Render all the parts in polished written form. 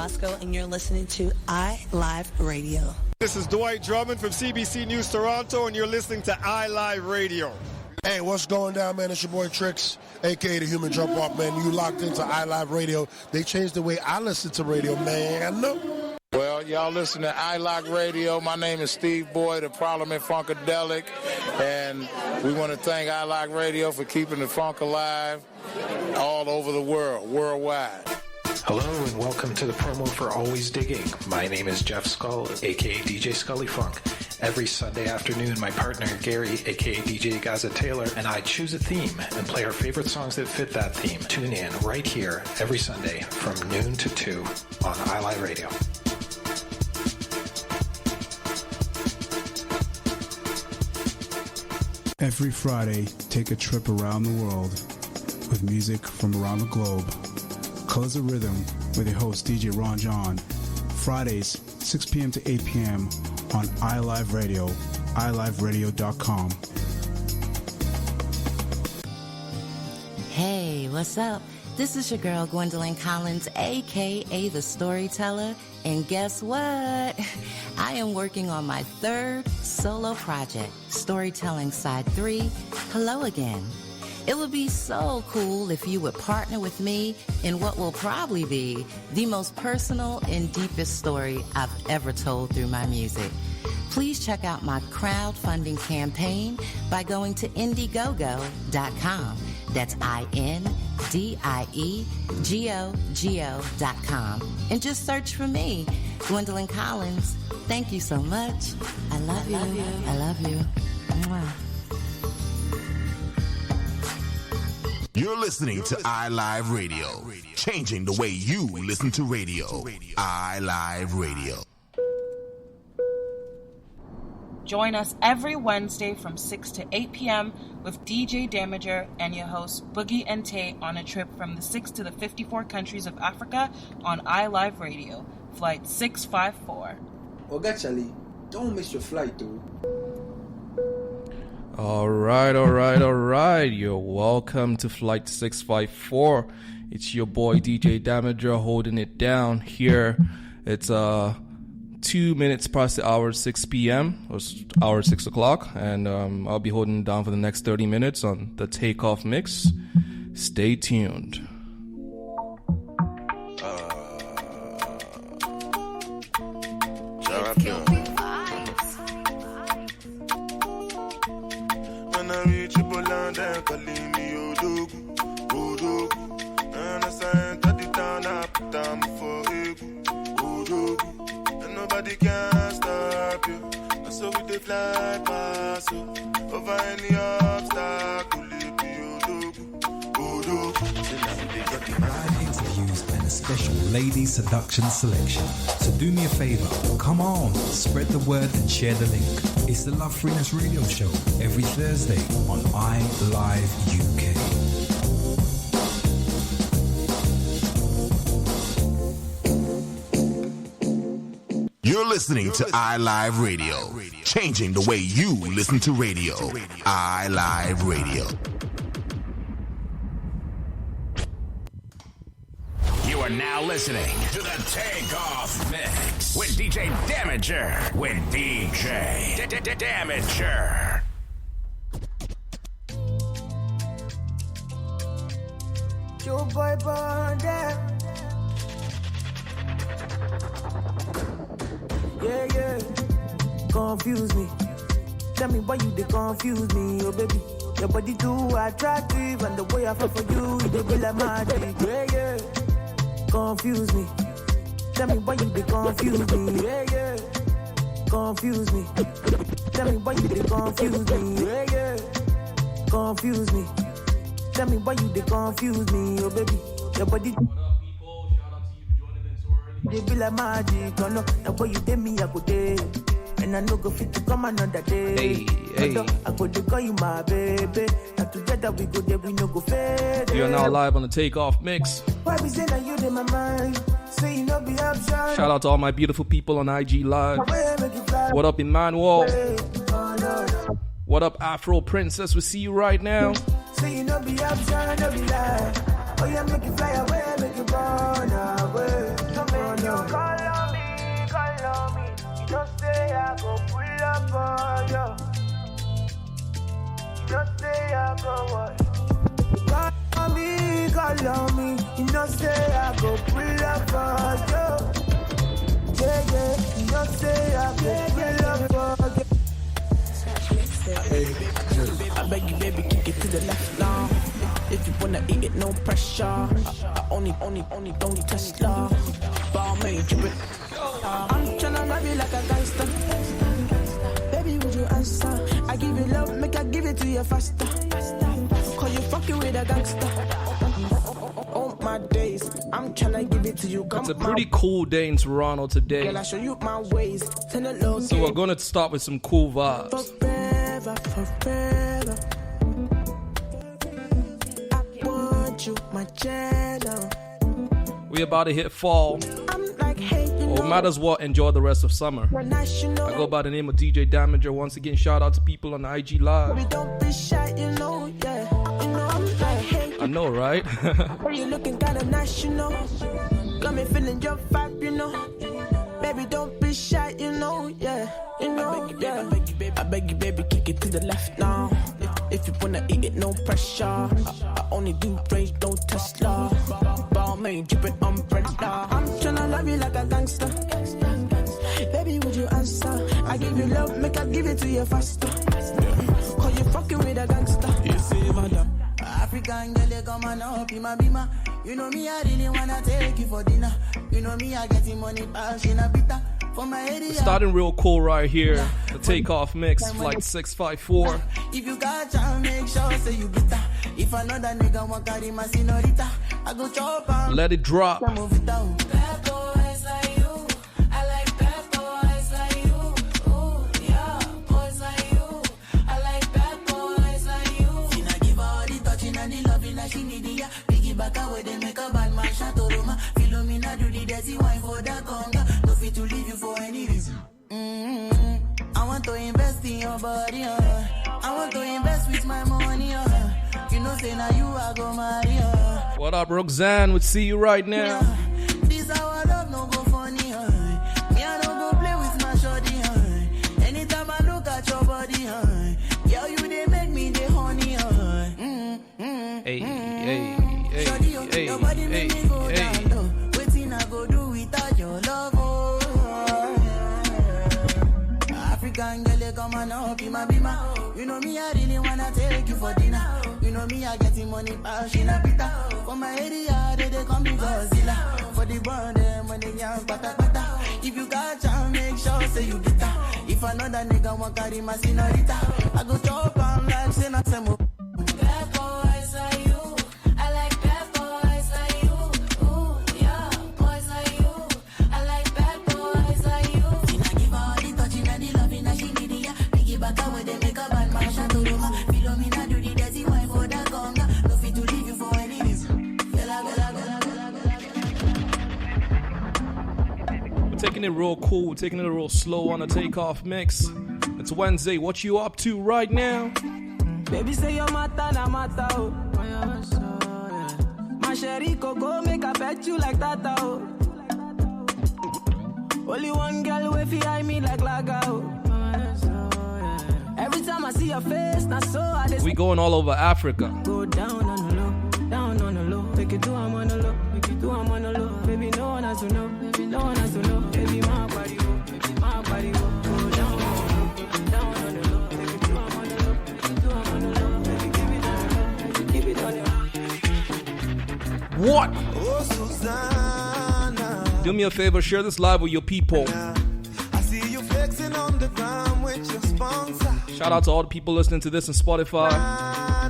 Bosco, and you're listening to iLive Radio. This is Dwight Drummond from CBC News Toronto, and you're listening to iLive Radio. Hey, what's going down, man? It's your boy Trix, a.k.a. the Human Jump Off, man. You locked into iLive Radio. They changed the way I listen to radio, man. Well, y'all listen to iLive Radio. My name is Steve Boyd of Parliament Funkadelic, and we want to thank iLive Radio for keeping the funk alive all over the world, worldwide. Hello and welcome to the promo for Always Digging. My name is Jeff Skull, aka DJ Scully Funk. Every Sunday afternoon, my partner Gary, aka DJ Gaza Taylor, and I choose a theme and play our favorite songs that fit that theme. Tune in right here every Sunday from noon to 2 on iLive Radio. Every Friday, take a trip around the world with music from around the globe. Colors of Rhythm with your host DJ Ron John. Fridays, 6 p.m. to 8 p.m. on iLive Radio, iliveradio.com. Hey, what's up? This is your girl Gwendolyn Collins, a.k.a. The Storyteller. And guess what? I am working on my third solo project, Storytelling Side 3, Hello Again. It would be so cool if you would partner with me in what will probably be the most personal and deepest story I've ever told through my music. Please check out my crowdfunding campaign by going to Indiegogo.com. That's INDIEGOGO.com. And just search for me, Gwendolyn Collins. Thank you so much. I love you. I love you. Mwah. You're listening to iLive Radio, changing the way you listen to radio. iLive Radio. Join us every Wednesday from 6 to 8 p.m. with DJ Damiger and your host Boogie and Tae on a trip from the 6 to the 54 countries of Africa on iLive Radio, Flight 654. Oga Charlie, don't miss your flight, dude. All right. You're welcome to Flight 654. It's your boy DJ Damiger holding it down here. It's 2 minutes past the hour 6 p.m. or hour 6 o'clock, and I'll be holding it down for the next 30 minutes on the Takeoff Mix. Stay tuned. When I reach Poland, they're calling me Odogu, Odogu. And as I enter the town, I put down for Egu, Odogu. And nobody can stop you. And so we they fly past you. Over any obstacle, it be Odogu, Odogu. Live interviews and a special lady seduction selection. So do me a favor, come on, spread the word and share the link. It's the Love Freeness Radio Show every Thursday on iLive UK. You're listening to iLive Radio, changing the way you listen to radio. iLive Radio. You are now listening to the Takeoff Mix with DJ Damiger. With DJ Damiger. Your boy Bonded. Yeah. Confuse me. Tell me why you they confuse me, oh baby. Your body too attractive, and the way I fall for you, they be like magic. Yeah. Confuse me. Tell me why you they confuse me. Yeah. Confuse me. Tell me why you they confuse me. Yeah. Confuse me. Tell me why you they confuse me, oh baby. Your body. They be like magic, oh no. Now boy you tell me I go day, and I no go fit to come another day. Hey. I go to call you my baby. Now together we go there, we no go fade. You are now live on the Takeoff Mix. Why we say that you in my mind? Say you no be option. Shout out to all my beautiful people on IG Live. What up, Emmanuel? What up, Afro Princess? We see you right now. Say you no be option, no be lie. Oh yeah, make you fly away, make you run away. Come on, yo. Call on me. You don't say I go pull up on you. You don't say I go what? Call on me. You don't say I go pull up on you. Yeah. You don't say I go pull up on you. I beg you, baby, kick it to the left now. If you wanna eat it, no pressure. I only don't touch love. Ball made you it. I'm tryna love you like a gangster. Baby, would you answer? I give you love, make I give it to you faster. Cause you fucking with a gangster. All my days, I'm tryna give it to you. It's a pretty cool day in Toronto today. Girl, I show you my ways. So we're gonna start with some cool vibes. Forever. I want you, my channel. We about to hit fall. I'm like, hey, or might as well enjoy the rest of summer. I go by the name of DJ Damiger. Once again, shout out to people on the IG Live. We don't be shy, you know, yeah. You know, I'm like, hey. I know, right? You looking kinda nice, you know. Got me feeling your vibe, you know. Baby, don't be shy, you know, yeah. You know, I beg you, baby, kick it to the left now. If you wanna eat it, no pressure. I only do range, don't Tesla. Ball made, drippin' umbrella. I'm tryna love you like a gangster. Baby, would you answer? I give you love, make I give it to you faster. Cause you fucking with a gangster. You see, madam. African girl, come on up, be my bima. You know me, I really wanna take you for dinner. You know me, I getting money, bash in a bita. For my area. Starting real cool right here. The takeoff mix, flight 654. If you got time, make sure say you get that. If another nigga want carry my senorita, I go chop on. Let it drop. Bad boys like you. I like bad boys like you. Ooh, yeah, boys like you. I like bad boys like you. She not give her all the touching and the loving that she need, yeah. Piggy back away, they make a bad man shot Roma. Philomena do the dirty wine for that conga. No fit to leave you for any reason. I want to invest in your body, I want to invest with my money, You know, say now you are go marry, What up, Roxanne? We'll see you right now. This our love no go funny, Me I don't go play with my shorty, Anytime I look at your body, Girl, you they make me the honey, Hey, shorty, your body make me go down low. Waiting I go do without your love, African girl, come on up, be my bima. You know me, I really wanna take you for dinner. You know me, I getting money, bash in a pita. For my area, they come to Godzilla. For the bond, when they young, pata. If you got time, make sure say you get that. If another nigga want carry my senorita, I go chop on like say not some. Bad boys like you. I like bad boys like you. Ooh, yeah, boys like you. I like bad boys like you. She not give all the touching and the loving that she need, yeah. Piggy back away, they make a bad man shot Roma. Philomena do the dirty wine for that conga. No fit to leave you for any reason. We're taking it real cool. We're taking it real slow on the takeoff mix. It's Wednesday. What you up to right now? Baby say your mata na mata, oh. My sherry coco make I bet you like that, oh. Only one girl way fi me like laga, oh. Every time I see your face, na so I just. We going all over Africa. Go down on the low, down on the low. Take it to I'm on the low, make it to I'm on the low. Baby, no one has to know, baby, no one has to know. Baby, my body, oh, baby, my body, oh. Go down on the low, down on the low. Take it to I'm on the low, make it to I'm on the low. Baby, give it on the low, baby, give it on the low. What? Oh, Susanna. Do me a favor, share this live with your people. I see you flexing on the ground with your sponsor. Shout out to all the people listening to this on Spotify. I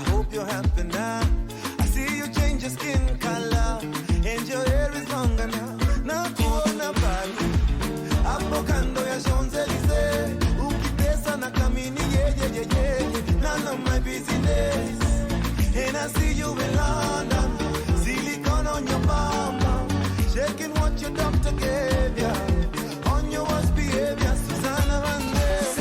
hope you're happy now. I see you change your skin color and your hair is longer now. Now kuona bali apokando ya Champs-Élysées. Ukitesa na kamini yeah. None of my business. And I see you in London, silicone on your bum, shaking what your doctor gave ya. On your worst behavior, Susanna Vande. If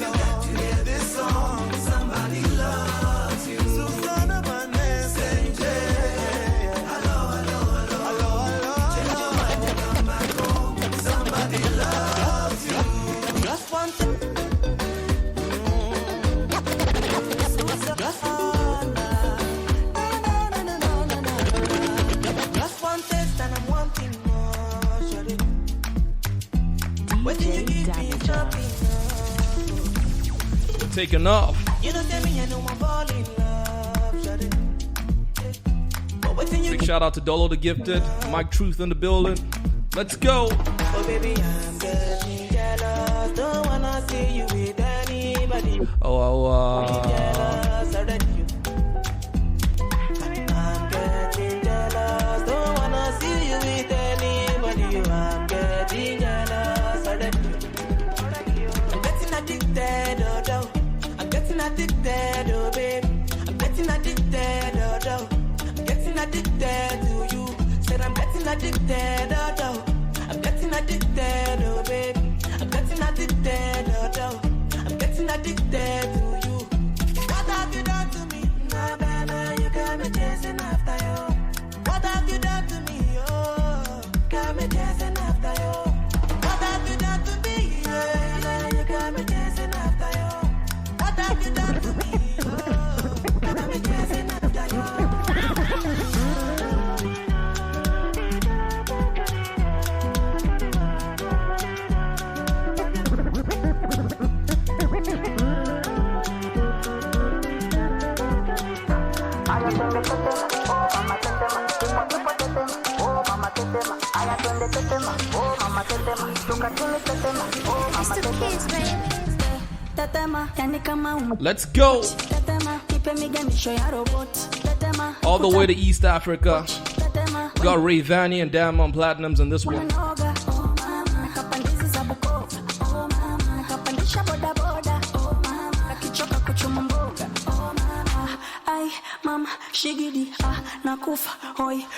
you got to hear this song, somebody loves you. Susanna Vande. taking off. You know, tell me I know I'm falling in love, shawty. Big shout out to Dolo the Gifted, Mike Truth in the building. Let's go. Oh baby, I'm getting jealous. Don't wanna see you with anybody. Jealous already. I'm getting jealous. Don't wanna see you with anybody. I'm getting jealous already. I'm getting addicted, oh. I'm getting addicted, oh baby. I'm getting addicted, oh. Addicted to you. Said I'm getting addicted, oh. I'm getting addicted, oh baby. I'm getting addicted, oh. I'm getting addicted to you. What have you done to me? Nah, baby, you got me chasing after you. What have you done to me? Oh, got me chasing after you. What have you done to me? Yeah, you got me chasing after you. What have you done to me? Oh, got me chasing after you. Let's go. All the way to East Africa. We got Ray Vanny and Diamond Platinums in this one.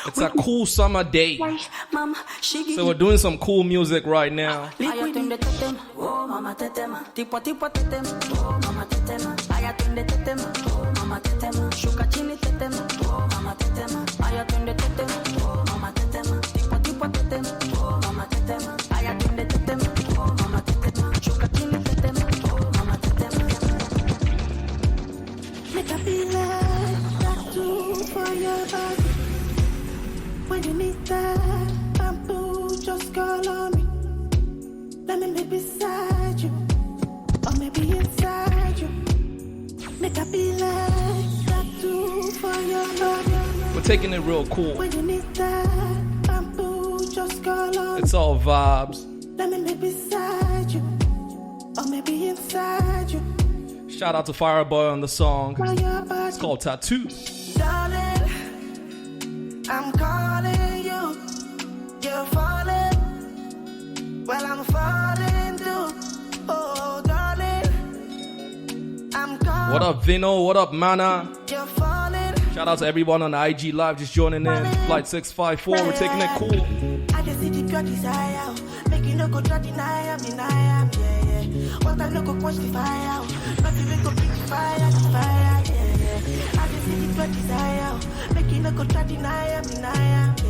It's a cool summer day, so we're doing some cool music right now. When you need that bamboo, just call on me. Let me be beside you, or maybe inside you. Make I be like that too for your love. We're taking it real cool. When you need that bamboo, just call on me. It's all vibes. Let me be beside you, or maybe inside you. Shout out to Fireboy on the song. It's called Tattoo. Darling, I'm calling you. You're falling. Well, I'm falling too. Oh, darling, I'm calling. What up, Vino? What up, Mana? You're falling. Shout out to everyone on the IG Live just joining in. Flight 654. We're taking it cool. I just see the pure desire. Make you no go try deny am, yeah. What I no go quench the fire. Nothing we go bring the fire, yeah. I just see the pure desire. Make you no go try deny am, yeah.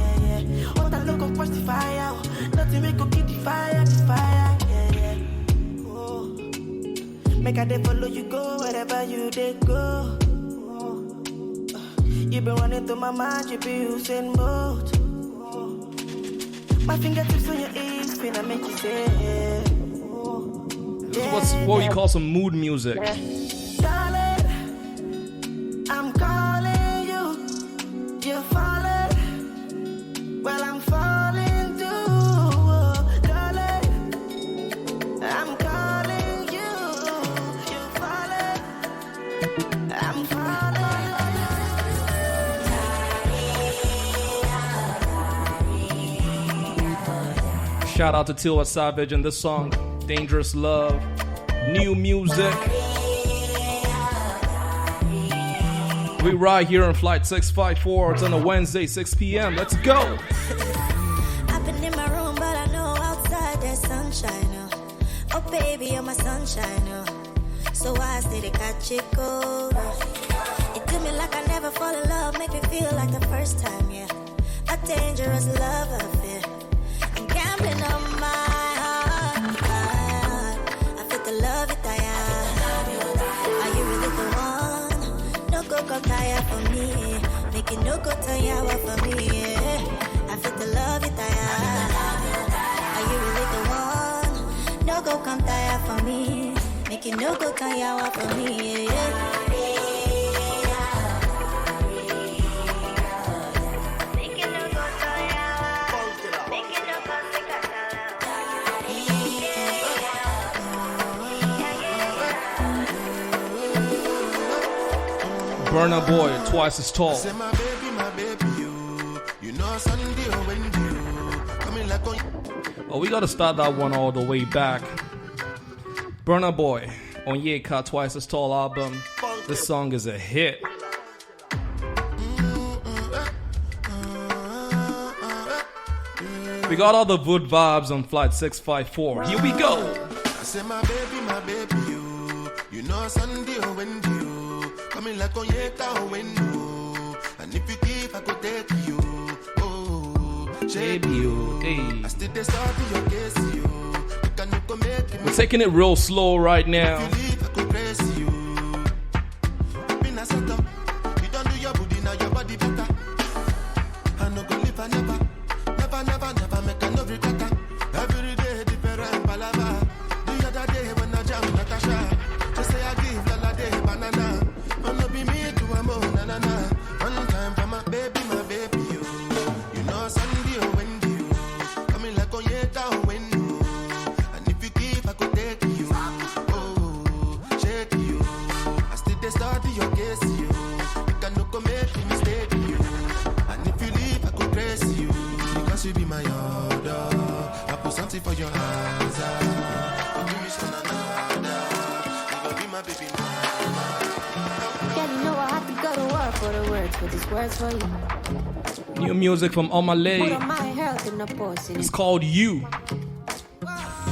What I no go quench the fire. Nothing we go keep the fire, yeah. Oh, make I dey follow you go wherever you dey go. You been running through my mind, you be using both. My fingertips on your ears, finna make you say, This is what we call some mood music. Darling, I'm calling you. You're falling. Well, I'm falling too. Darling, I'm calling you. You're falling. I'm falling. Shout out to Tiwa Savage and this song, Dangerous Love. New music. We ride here on Flight 654. It's on a Wednesday, 6 p.m. Let's go. I've been in my room, but I know outside there's sunshine. Oh, baby, you're my sunshine. So I stay to catch it cold. It do me like I never fall in love, make me feel like the first time, yeah. A dangerous love affair. I'm gambling on my heart. I feel the love it I am. Are you really the one? No go come tire for me. Make it no go tire for me, yeah. I feel the love it I am. Are you really the one? No go come tire for me. Make it no go kayawa for me, yeah. Burna Boy, twice as tall. Oh, we gotta start that one all the way back. Burna Boy on Yeka, Twice as Tall album. This song is a hit. We got all the good vibes on Flight 654. Here we go. I say my baby, you know Sunday when you coming like on Yeka when you, and if you keep I could take you. Baby, you, hey. I still start your case, you. We're taking it real slow right now. New music from Omalay. It's called You.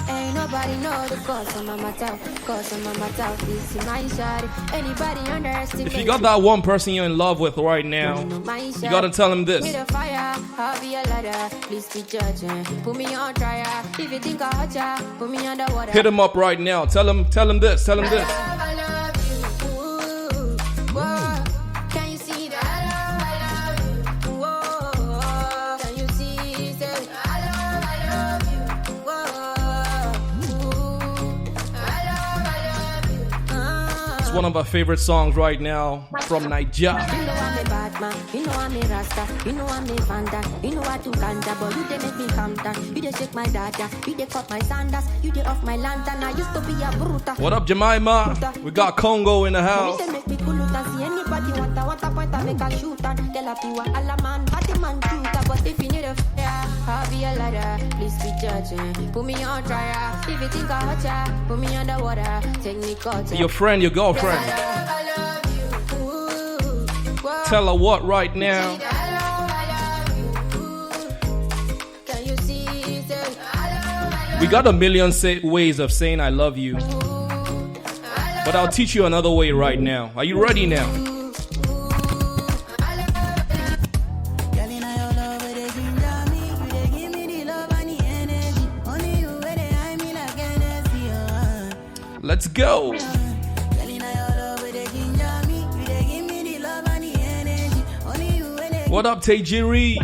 Ain't nobody know the cause of my matter. Cause of my matter. This is my shawty. Anybody underestimate? If you got that one person you're in love with right now, you gotta tell him this. I'll be a ladder. Please be judging. Put me on trial. If you think I hurt ya, put me underwater. Hit him up right now. Tell him this. Tell him this. I love you. Ooh, whoa. Can you see that? I love you. Whoa. Can you see that? I love you. Whoa. Ooh, I love you. It's one of our favorite songs right now from Nigeria. You know I'm a bad man, you know I'm a rasta, you know I'm a fanta, you know I do ganja, but you they make me calm down, you they shake my data, you they cut my sandals, you they off my lantern, I used to be a bruta. What up, Jemima? We got Congo in the house. You they make me cool and see anybody want a point I make a shoot and tell a piwa alla man, body man shooter, but if you need a fire, I'll be a ladder, please be judging, put me on trial, if you think I hurt ya, put me underwater, take me caught. Your friend, your girlfriend. I love you. Ooh, tell her what right now. We got a million ways of saying I love you, but I'll teach you another way right now. Are you ready now? Let's go. What up, Tejiri?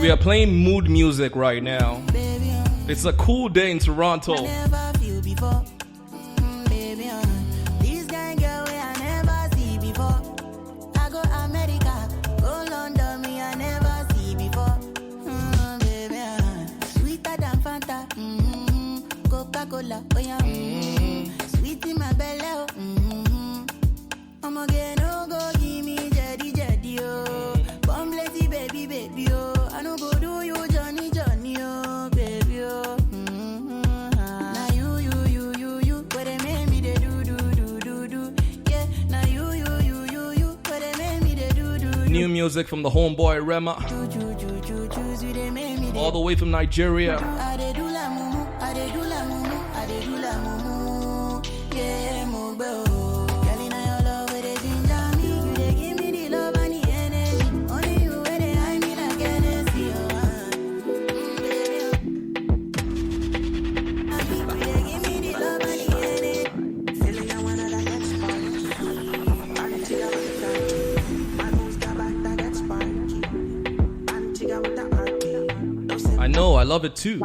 We are playing mood music right now. It's a cool day in Toronto. Sweet in my belly, I'm again, no go give me jetty, oh. Come lazy baby, oh. I no go do you Johnny, oh, baby, oh. Now you, what they made me they do. Yeah, now you, what they made me they do. New music from the homeboy Rema. All the way from Nigeria. Yeah, move, bro. I know, I love it too.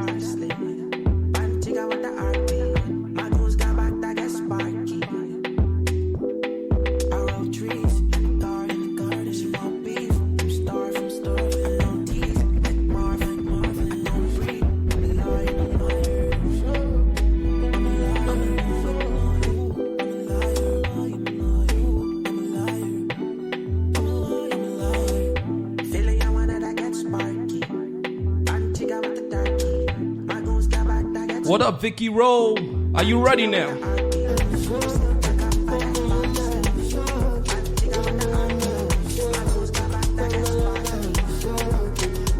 What up, Vicky Rowe? Are you ready now?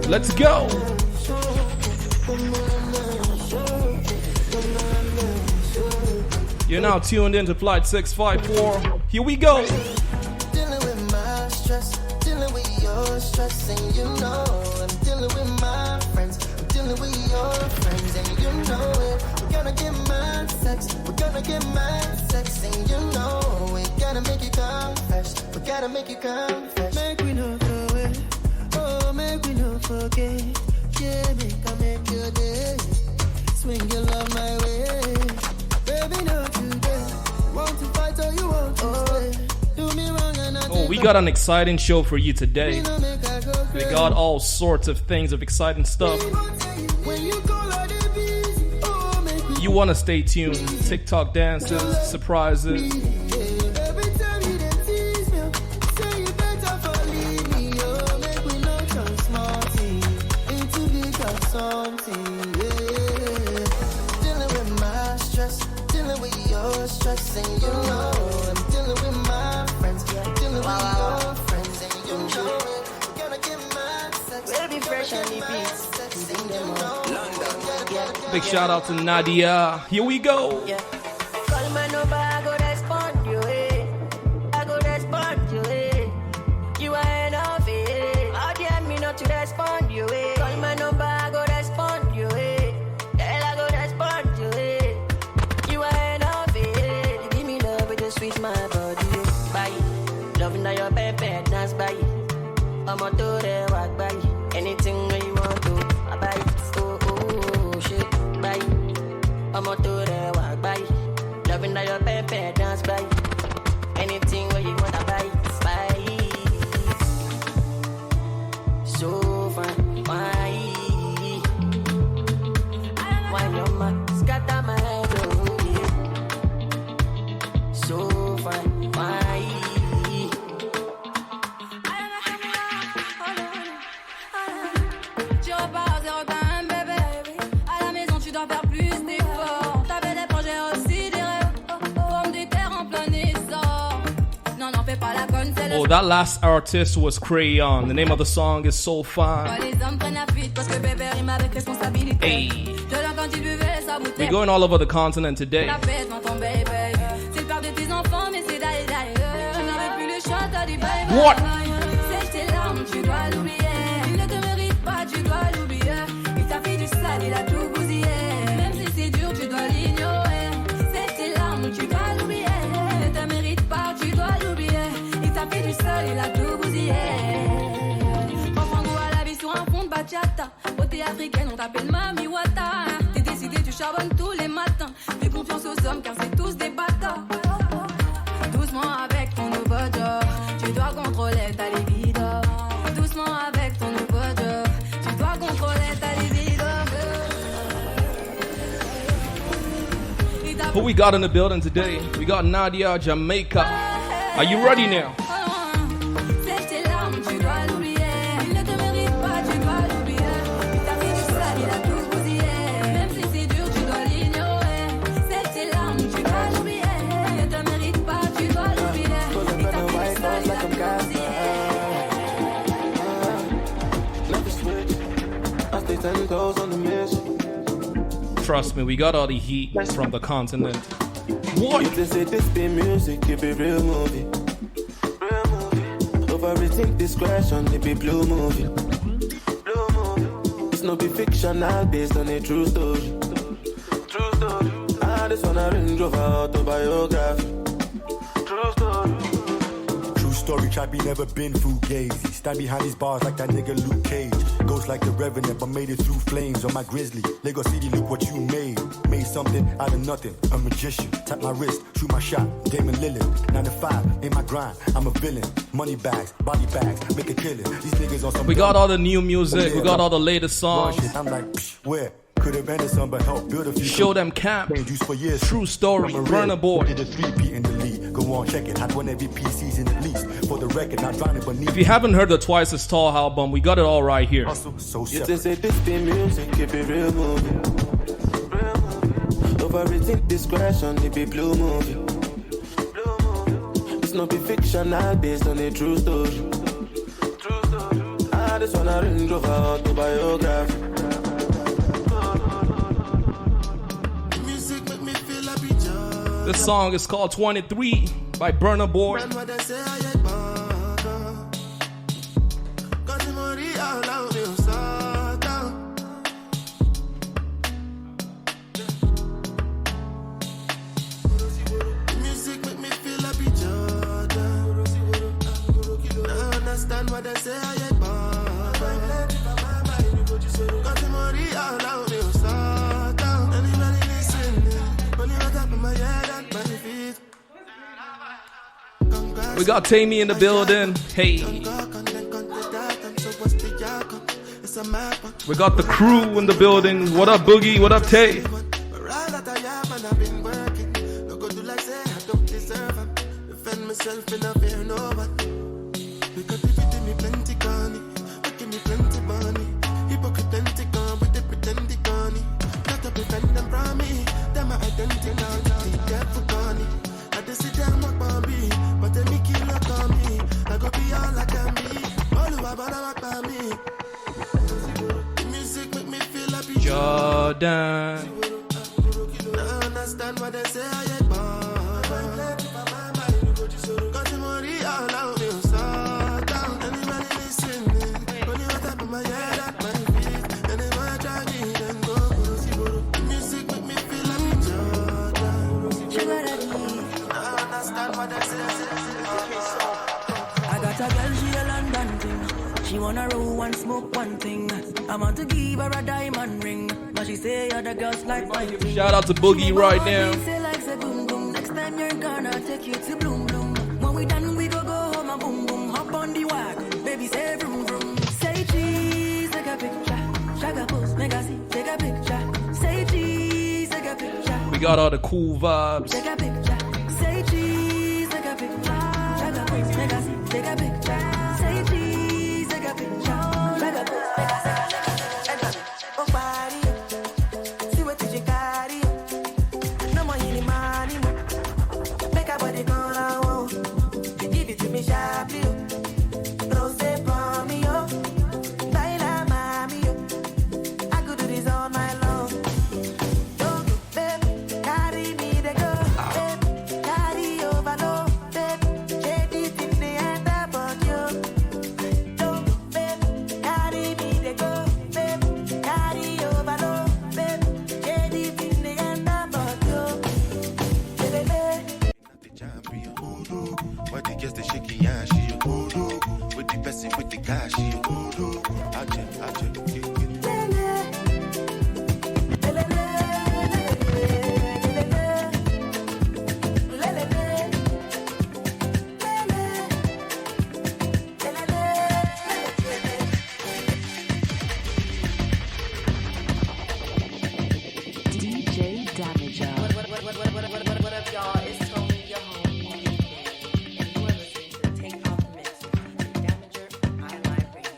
Let's go. You're now tuned into Flight 654. Here we go. Dealing with my stress, dealing with your stress, and you know I'm dealing with my friends, I'm dealing with your friends, and you know it. We're gonna get mad sex, we're gonna get mad sex, and you know we gotta make you confess, we gotta make you confess. Make we no throw it, oh make we no forget, yeah make your day, swing your love my way, baby no today, want to fight or you want to stay. Oh, we got an exciting show for you today. We got all sorts of things of exciting stuff. You want to stay tuned. TikTok dances, surprises. Dealing with my stress, dealing with your stress, and you know I'm dealing with my friends, dealing with your friends, and you know it. We're gonna get mad sex, baby fresh on the beats, sing them all. Big shout out to Nadia. Here we go. Call my number, I go respond you, eh. I go respond you, eh. You are enough, eh. How dare me not to respond you, eh. Call my number, I go respond you, eh. Girl, I go respond you, eh. You are enough, eh. You give me love, it just sweet my body, bye. Loving that your pepe dance, bye. I'm a do the walk, bye. Anything that you want to, I buy it. Oh, shit, bye. I'm a do the walk, bye. Loving that your pepe dance, bye. Anything where you want, I buy it, bye. So fine, why? Why your man scatter my head, oh yeah. So fine, why? Tu repars 0 time, bébé. À la maison, tu dois faire plus d'efforts. T'avais des projets aussi, des rêves. Comme des terres en plein essor. Non, non, fais pas la conne, c'est le. Oh, that last artist was Crayon. The name of the song is So Fine. Les hommes prennent la fuite parce que bébé rime avec responsabilité. Hey. De là quand il buvait sa bouteille. We're going all over the continent today. La fête dans ton baby. C'est le père de tes enfants, mais c'est d'aller d'aller. Tu n'avais plus le choix, t'as dit bye bye. What? C'est tes larmes, tu dois l'oublier. Il ne te mérite pas, tu dois l'oublier. Il t'a fait du sale, il a tout bousillé. Même si c'est dur, tu dois l'ignorer. C'est tes larmes, tu dois l'oublier. Il ne te mérite pas, tu dois l'oublier. Il t'a fait du sale, il a tout bousillé. Prends goût à la vie sur un fond de bachata. Beauté africaine, on t'appelle Mami Wata. T'es décidé, tu charbonnes tous les matins. Fais confiance aux hommes car c'est tous des bâtards. Doucement avec ton nouveau job, tu dois contrôler ta libido. Doucement avec ton nouveau job, tu dois contrôler ta libido. Who we got in the building today? We got Nadia, Jamaica. Are you ready now? C'est tes larmes, tu dois l'oublier. Il ne te mérite pas, tu dois l'oublier. Il t'a fait du sale, il a tout bousillé. Même si c'est dur, tu dois l'ignorer. C'est tes larmes, tu dois l'oublier. Il ne te mérite pas, tu dois l'oublier. Il t'a fait du sale, il a tout bousillé. Let the switch, I stay 10 toes on the mission. Trust me, we got all the heat from the continent. What? If they say this be music, it be real movie. Real movie. Over everything discretion, it be blue movie. Blue movie. It's no be fictional based on a true story. True story. Ah, this one a Range Rover autobiography. True story. True story, Chappie never been fugazi. Stand behind these bars like that nigga Luke Cage. Ghost like the Revenant, but made it through flames on my Grizzly. Lagos City, look what you made. Made something out of nothing, a magician. Tap my wrist, shoot my shot. Damon Lillard, 9 to 5, in my grind. I'm a villain. Money bags, body bags, make a killing. These niggas on some. We got all the new music, we got all the latest songs. I'm like, where? Could have been some, but help build a few. Show them camp. For years. True story. Burn a board. Did a 3P in the league. Go on, check it. Had won every season at least. For the record, not drowning beneath. If you haven't heard the Twice as Tall album, we got it all right here. So If they say this be music, it be real movie. Real movie. Overrating discretion, it be blue movie. It's not be fictional, based on a true story. I just wanna Range Rover autobiography. Music make me feel like be joy. This song is called 23 by Burna Boy. We got Tammy in the building. Hey. We got the crew in the building. What up, Boogie? What up, Tae? Jordan. Understand what they say, She wanna roll and smoke one thing. I'm on to give her a diamond ring, but she say other girls like my ring. Shout out to Boogie right now. Say like say boom boom. Next time you're gonna take you to bloom bloom. When we done we go home and boom boom. Hop on the wagon, baby say vroom vroom. Say cheese, take a picture. Shaka post, make a see, take a picture. Say cheese, take a picture. We got all the cool vibes. Take a picture. Say cheese, take a picture. Shaka post, make a see, take a picture. Say cheese, take a picture. Shaka post, make a see. Oh, body, see what you carry. No more any money, make a body go now. Give it to me sharply. Rose for me, oh. Baila, mommy, oh. I could do this all night long. Don't go, babe, carry me the go, babe, carry over low, babe, take it in the end about you. Don't go, babe, carry me the go, babe, carry over low, babe, take it in the end about you. Why the girls they shaking yeah, she a kudu. With the person with the cash, she a kudu. I check, DJ Damiger. What up, y'all? It's Tony, your home. And you are listening to Take Off the Mix with DJ Damiger on iLive Radio.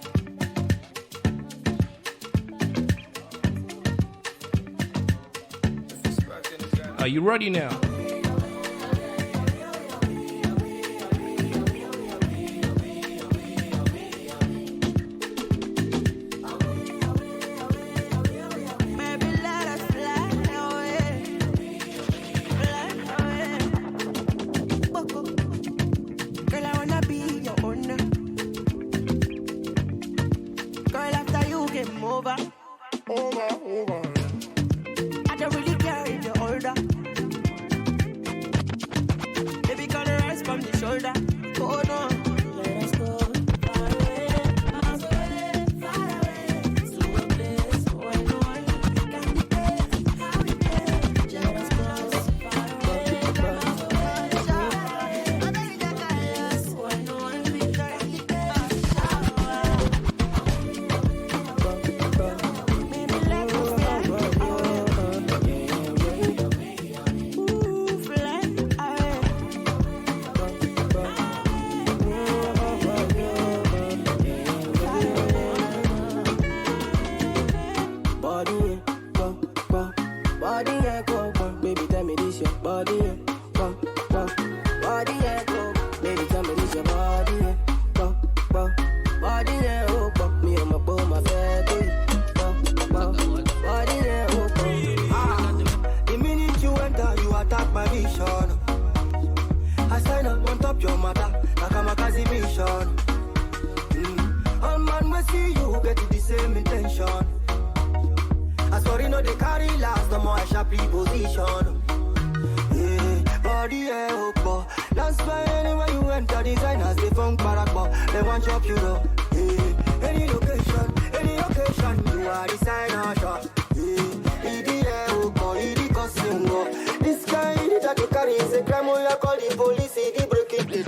Are you ready now? Maybe let us fly away. Fly away. Boko. Girl, I wanna be your owner. Girl, after you game over. I don't really care if you're older. a preposition. Yeah, body air, that's why anywhere you enter, designers they funk barakba. They want chop you up. Yeah, any location, you are the signer shot. Yeah, idi air, idi costume. This guy, that you carry is a crime. You call the police, idi break it.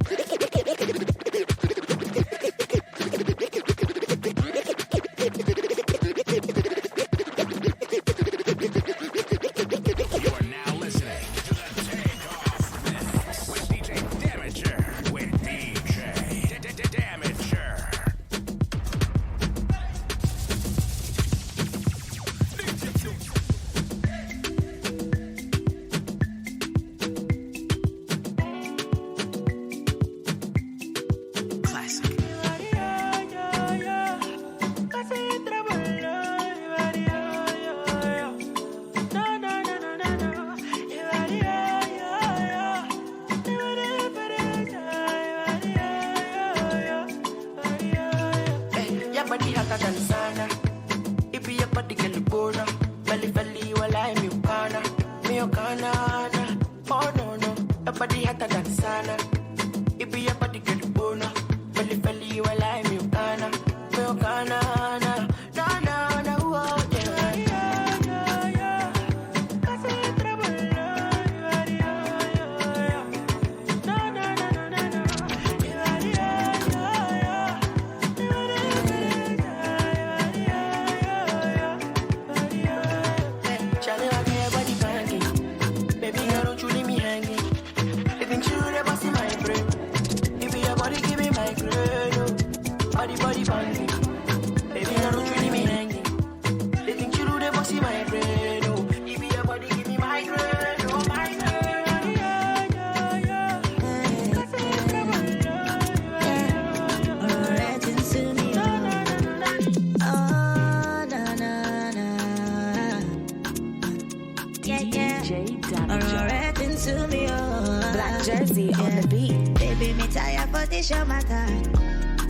Show my time.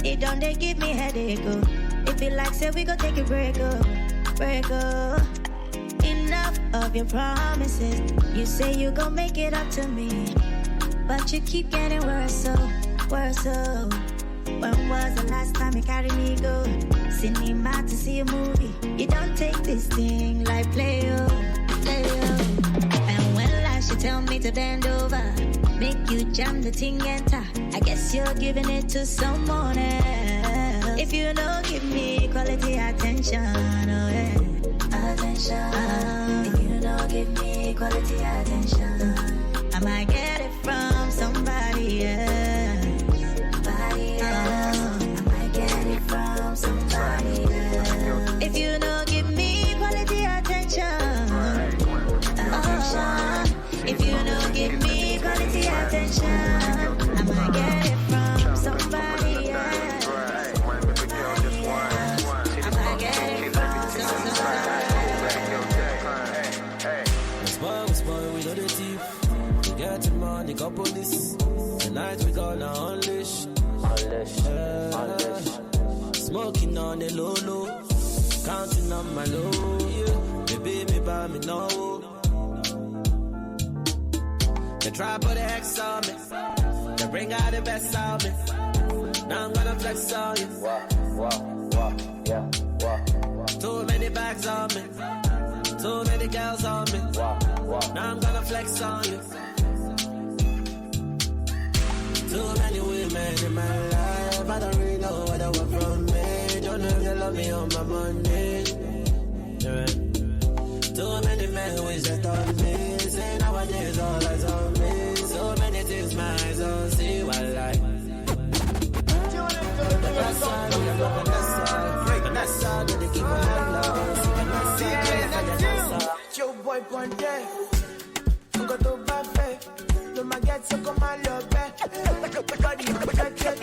It don't they give me headache. It feel like say we go take a break. Enough of your promises. You say you gon' make it up to me, but you keep getting worse. When was the last time you carried me go cinema to see a movie? You don't take this thing like play. And when last you tell me to bend over, make you jam the thing and tie. I guess you're giving it to someone else. If you don't give me quality attention, if you don't give me quality attention, I might get it from somebody else. I might get it from somebody else. If you don't give me quality attention, if you don't give me quality attention, I might get it from somebody else. I might get it from somebody. We spoil, we know the thief. We get the money, got police. Tonight we gonna unleash. Smoking on the low, counting on my low. Yeah. Baby, me buy me no. They try to put an X on me. They bring out the best of me. Now I'm gonna flex on you. Too many bags on me. Too many girls on me. Now I'm gonna flex on you. Too many women in my life. I don't really know what they want from me. Don't know if they love me on my money. Yeah. Too many men wish that on me. Say nowadays all eyes on me. So many things my eyes don't see. What like that side, we are up on that side. On that side, they keep on my love. On that side, Joe boy Ponte, I'm going to buffet. No my get so come my love back. Body on that check.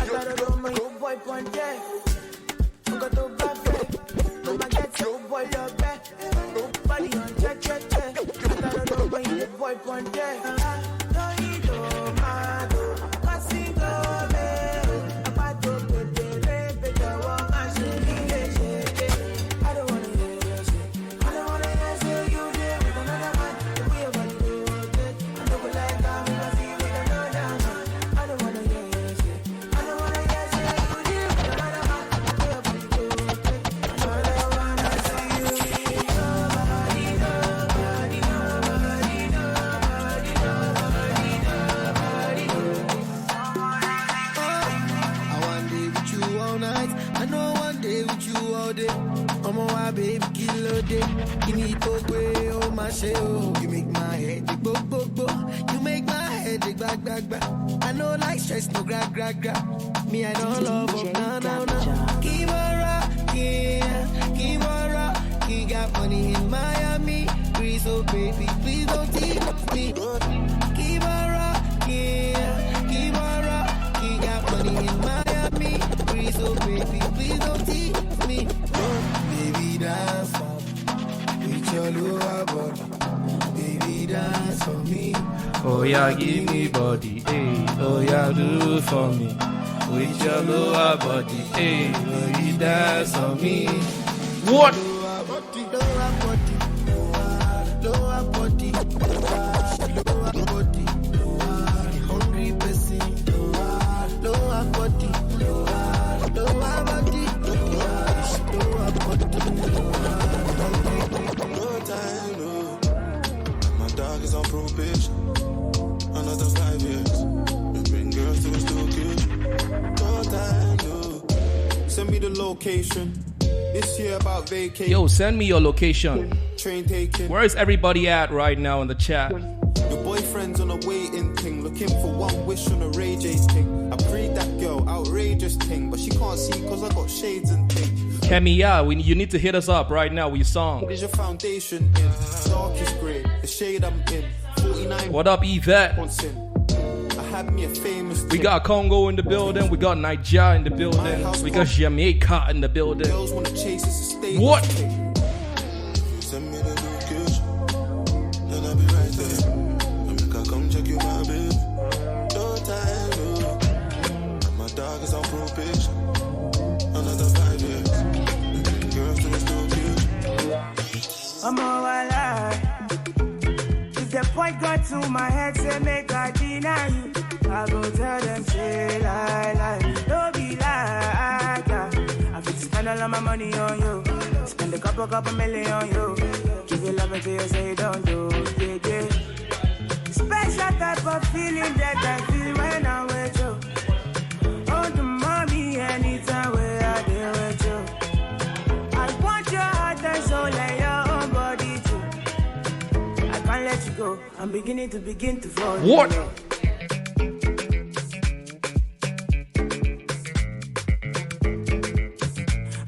I gotta do my Joe boy Ponte, I'm going to buffet. No my get so boy love back. Body on that check. I gotta do my boy Ponte. say, oh, you make my head go, go, go. You make my head back, back, back. I know like stress, no grab, grab, grab. Me, I don't love up, no, no, no. Keep on rocking, keep on rocking. Got money in Miami. Please, oh baby, please don't tease me. Keep on rocking, keep on rocking. Got money in Miami. Please, oh baby, please don't tease me. Baby, dance for me. With your lower body. Baby, dance for me. Oh yeah, give me body, hey. Oh yeah, do for me. With your lower body, hey. Baby, dance for me. What? Lower body, lower body, lower body, hungry person, lower body, lower body, No time, no. My dog is on probation. Another 5 years. We bring girls to his location. No time, no. Send me the location. This year about vacation. Yo, send me your location. Train taking. Where is everybody at right now in the chat? Your boyfriend's on a waiting thing, looking for one wish on a Ray J thing. I prayed that girl, outrageous thing, but she can't see cause I got shades and things. Kemiya, you need to hit us up right now with your song. There's your foundation in, darkest grey, the shade I'm in. 49. What up, Yvette? I had me a famous we got Congo in the building, we got Niger in the building, we got Jamaica in the building. Girls wanna chase us to stay. What? Send me the location, then I'll be right there. I come check you, my babe. No time, no. My dog is on probation. Another 5 years. Girls to his location. I'm all alive. If the point got to my head, say make I deny you. I go tell them, say lie. Don't be like that. I fit spend all of my money on you. Spend a couple million on you. Give you love until you say don't do. Yeah. Special type of feeling that I feel when I'm with you. Oh, the mommy, anytime where I deal with you. I want your heart and soul and your own body too. I can't let you go. I'm beginning to fall. What?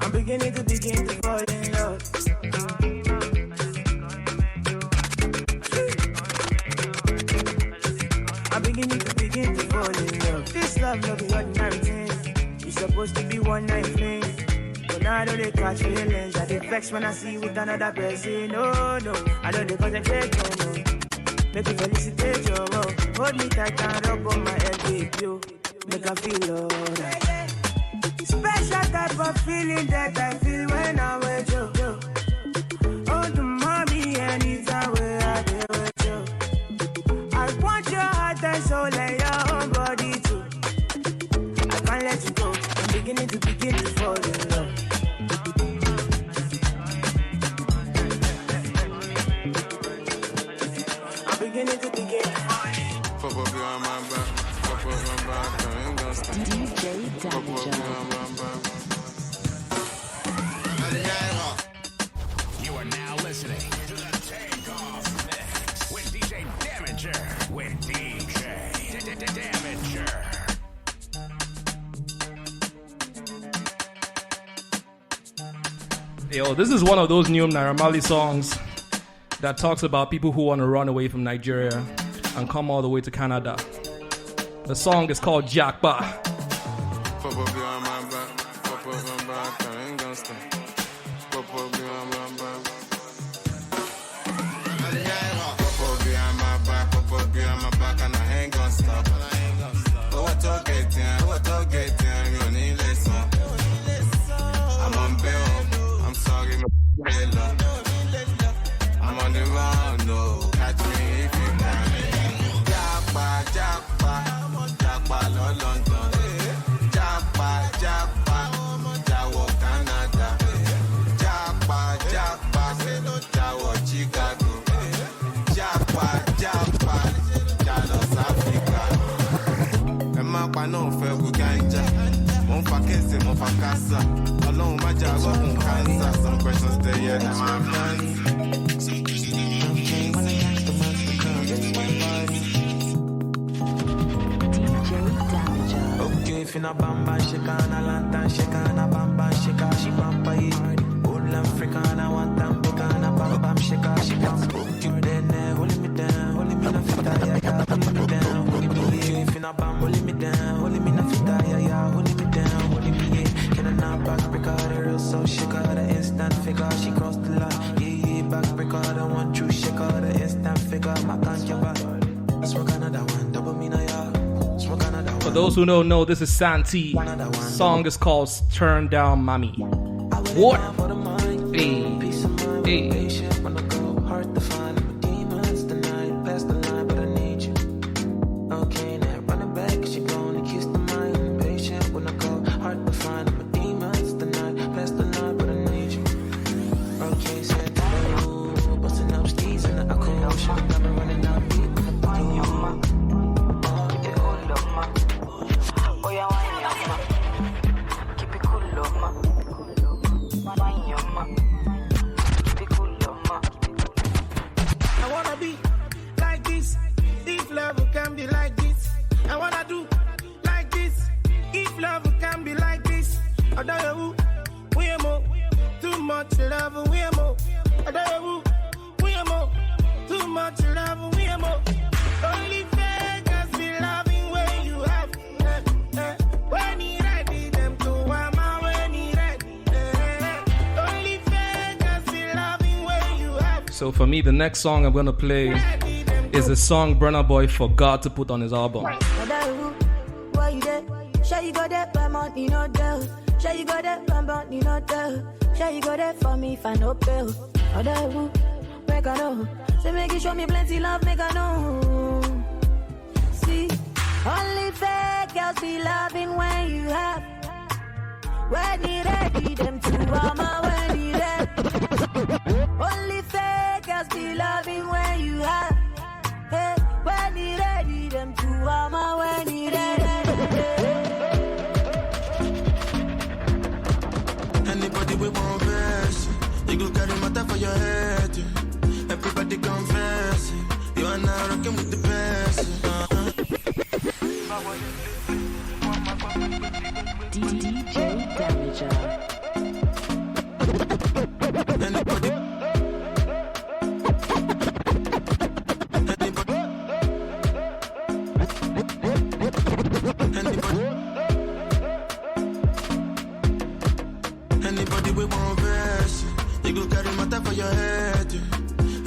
I'm beginning to fall in love. I'm beginning to fall in love. This love no be ordinary thing. It's supposed to be one night fling. But now I know they catch feelings. I get vexed when I see you with another person. No, I know they concentrate no. Make you felicitate your love. Hold me tight and rub on my head with you. Make I feel alright. Special type of feeling that I feel when I'm with you. Oh, the mommy, anytime where I deal with you. I want your heart and soul and your own body too. I can't let you go. I'm beginning to fall in love. I'm beginning to fall in love. Pop up behind my back. Pop up my back. I ain't gonna stop. DJ Damiger. You are now listening to the Takeoff Mix with DJ Damiger. With DJ Damiger. Yo, this is one of those new Naira Marley songs that talks about people who want to run away from Nigeria and come all the way to Canada. The song is called Jakba. Pop up behind my back. Pop up my back. I ain't gonna stop. Pop up behind my back. Pop up behind my back. Pop up behind my back. And I ain't gonna stop. Oh, what to get in? You need listen. I'm on bail. I'm sorry, my bella. I'm on the run, no. Catch me if you can. Jakba, London. Jakba, Jawo, Canada. Jakba, Jawo, Chicago. Jakba, Jalos, Africa. Emma, no fair, we ganja. Mon fa kese, mon fa casa. Alone, my job, cancer. Some questions stay here, my plans. finna bamba, shake on a lantern, shake on a bamba, shake on, she bamba it. Old Africana, one time, book on a bam bam, shake on, she bamba. You then, holding me down, holding me na fita, yeah, holding me down, holding me, yeah. Finna bam, holding me down, holding me na fita, yeah, holding me down, holding me, yeah. Can I not back break her, the real so shake her, the instant figure, she crossed the line, yeah, back break her, the one true shake her, the instant figure, my can't give back. Smoke another one, double me na yeah. Smoke another one. For those who don't know, this is Santi. Song is called Turn Down Mommy. What? Hey. Hey. So for me, the next song I'm gonna play is a song Burna Boy forgot to put on his album. Why you there? Sure you go there, but money not there. Sure you go there, but money not there. Sure you go there for me if I no bill. Make I know. Say make you show me plenty love, make I know. See, only fake girls be loving when you have. When you ready, them two mama when you ready. Only fake girls be loving when you have. Hey, when you ready, them two mama when you ready. Anybody with one verse, you go carry matter for your head. Everybody confess, you are now rocking with the best. DJ Damiger. Anybody with one verse, you go carry matter for your head.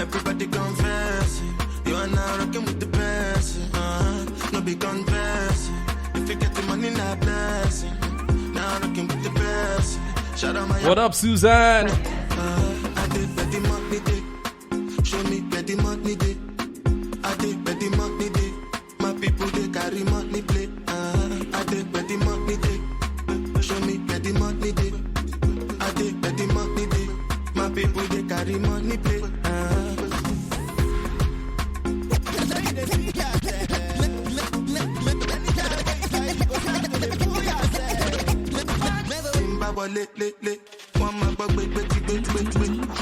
Everybody confess, you are now rocking with the best. No be confess, if you get the money, not blessing. Now rocking with the best. Shout out my. What up, Suzanne? I did where the money day. Show me where the money day. I did where the money day. My people they carry money play. I did where the money day. Show me where the money day. I did where the money day. My people they carry money play. Lit. One my bug, wait.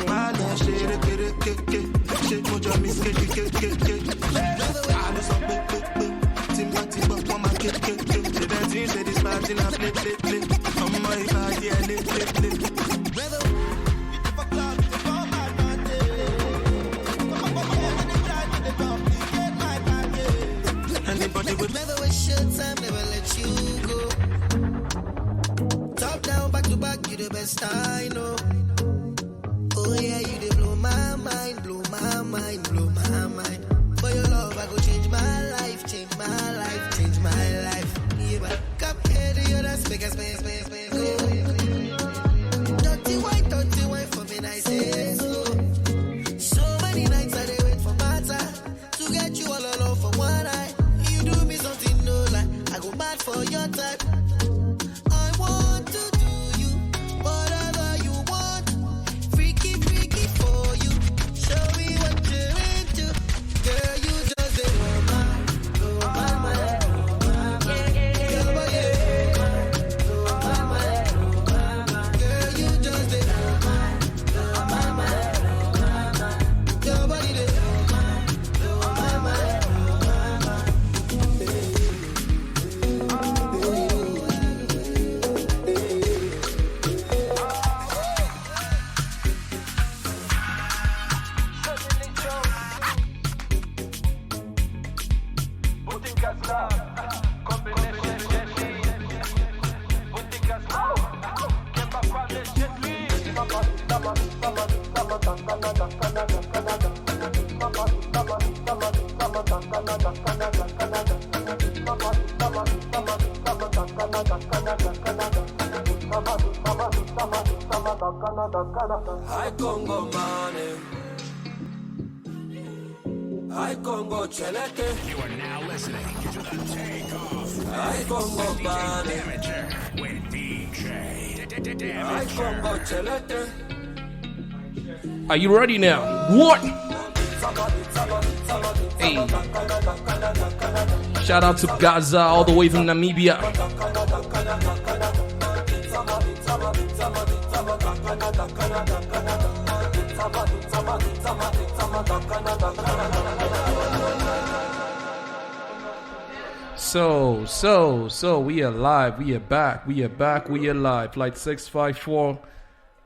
Mala, share, get. Shit, mojo, miss, get. I was up, Timba, one my get. The dancing, say this party, now, lit. On my body, I lit. Anybody would never waste your time, never let you go. Top down, back to back, you the best I know. Oh yeah, you they blow my mind. For your love, I go change my life. Yeah, but come here to your dance, make a space. Dirty white for me, nice and slow. So many nights I they wait for my time to get you all alone for one night. You do me something no lie, I go mad for your type. I want to do you whatever you I Congo money. I Congo chelete. You are now listening to the Takeoff I Congo money. Damager with DJ I Congo Damager. chelete. Are you ready now? What? Hey. Shout out to Gaza all the way from Namibia. So we are live. We are back. We are live. Flight 654.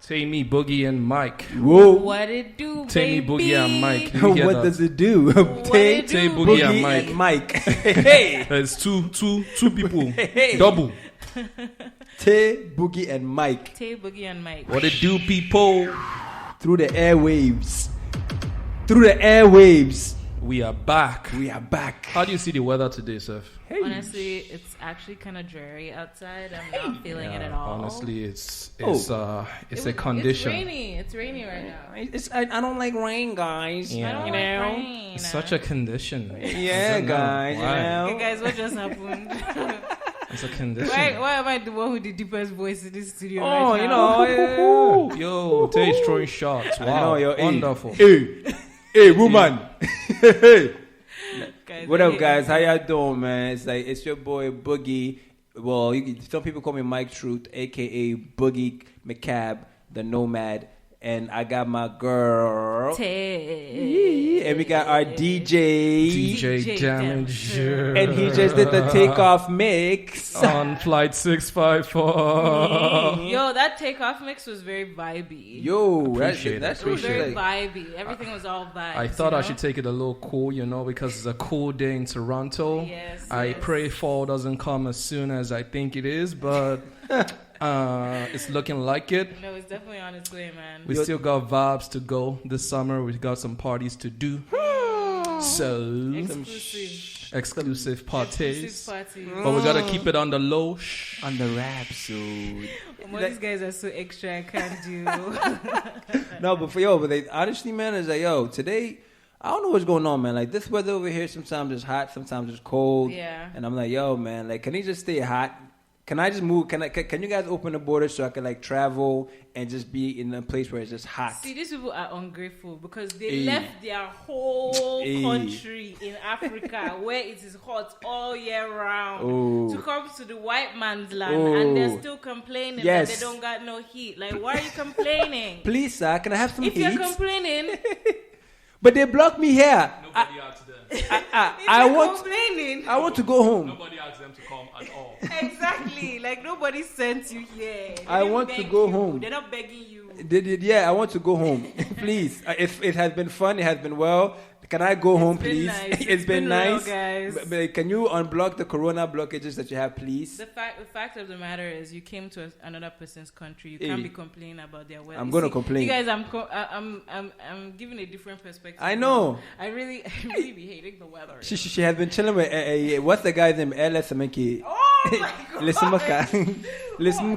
Tae, me, Boogie, and Mike. Whoa. What it do, Tae, me, baby? Boogie, and Mike. What does it do? Tae, Boogie, and Mike. Hey. There's two people. Hey. Double. Tae, Boogie, and Mike. Tae, Boogie, and Mike. What it do, people? Through the airwaves. We are back. How do you see the weather today, Seth? Hey. Honestly, it's actually kind of dreary outside. I'm not feeling it at all. Honestly, it's a condition. It's rainy right now. I don't like rain, guys. Yeah. I don't like rain. It's such a condition. Yeah, guys. Hey guys, what just happened? It's a condition. Why am I the one with the deepest voice in this studio right Oh, now? you know. Yo, Tae's throwing shots. Wow, wonderful. Hey, woman. Guys, What up, guys? How y'all doing, man? It's your boy Boogie. Well, some people call me Mike Truth, aka Boogie McCab, the Nomad, and I got my girl Tae. and we got our DJ Damiger, and he just did the takeoff mix on Flight 654. Yo, that takeoff mix was very vibey. Yo, that's very vibey. Everything was all vibes. I thought I should take it a little cool, because it's a cool day in Toronto. Yes. I pray fall doesn't come as soon as I think it is, but it's looking like it. No, it's definitely on its way, man. We still got vibes to go this summer. We got some parties to do. So exclusive parties. But we gotta keep it on the low. On the rap, so these guys are so extra. I can't do. No, but they honestly, man, is like, today I don't know what's going on, man. Like this weather over here, sometimes it's hot, sometimes it's cold. Yeah. And I'm like, man, like, can he just stay hot? Can I just move? Can you guys open the border so I can like travel and just be in a place where it's just hot? See, these people are ungrateful because they left their whole country in Africa where it is hot all year round to come to the white man's land and they're still complaining that they don't got no heat. Like, why are you complaining? Please, sir, can I have some heat? If you're complaining... But they blocked me here. Nobody asked them. I want to go home. Nobody asked them to come at all. Exactly. Like, nobody sent you here. I want to go home. They're not begging you. I want to go home. Please. It has been fun. It has been well. Can I go home, please? Nice. It's been nice. Guys. But can you unblock the corona blockages that you have, please? The fact of the matter is, you came to another person's country. You can't be complaining about their weather. I'm gonna complain. You guys, I'm giving a different perspective. I know. I really be hating the weather. She has been chilling with what's the guy's name? LSMK. Oh my God. Listen,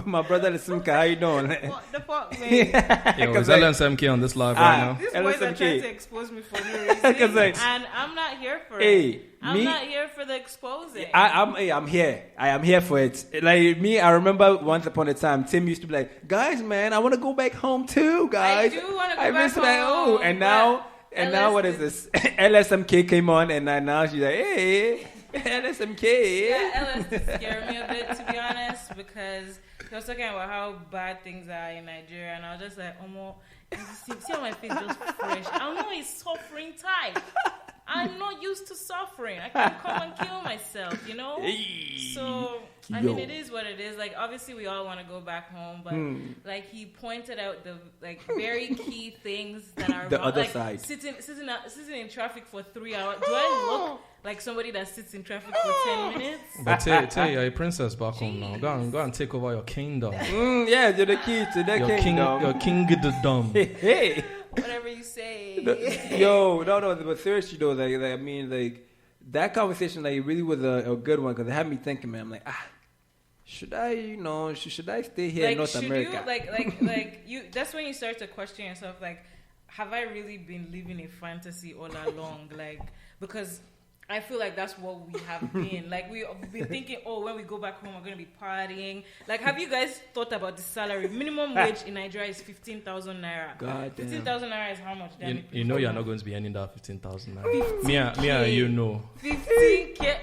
my brother Lisimka, how you doing? What the fuck, man? Yo, is LSMK on this live right now? These boys are trying to expose me for no reason, and I'm not here for it. I'm not here for the exposing. I'm here. I am here for it. Like me, I remember once upon a time, Tim used to be like, "Guys, man, I want to go back home too, guys." I do want to go back home. Like, and now what is this? LSMK came on, and now she's like, "Hey, LSMK." Yeah, LS scared me a bit, to be honest, because he was talking about how bad things are in Nigeria, and I was just like, see how my face just fresh. I'm not a suffering type. I'm not used to suffering. I can come and kill myself, So, I mean, it is what it is. Like, obviously, we all want to go back home, but like he pointed out the very key things that are the wrong. other like, side. Sitting in traffic for 3 hours. Do I look like somebody that sits in traffic for 10 minutes? But Tay, you're a princess back home now. Go and take over your kingdom. Yeah, you're the key to the kingdom. Your kingdom. Hey. Whatever you say. No, but seriously though, I mean, like that conversation, like, it really was a good one because it had me thinking, man. I'm like, should I, should I stay here in North America? You, that's when you start to question yourself, like, have I really been living a fantasy all along? Like, because I feel like that's what we have been. Like, we've been thinking, when we go back home, we're going to be partying. Like, have you guys thought about the salary? Minimum wage in Nigeria is 15,000 naira. God damn. 15,000 naira is how much? You know you're not going to be earning that 15,000 naira. Me and you know. 15K.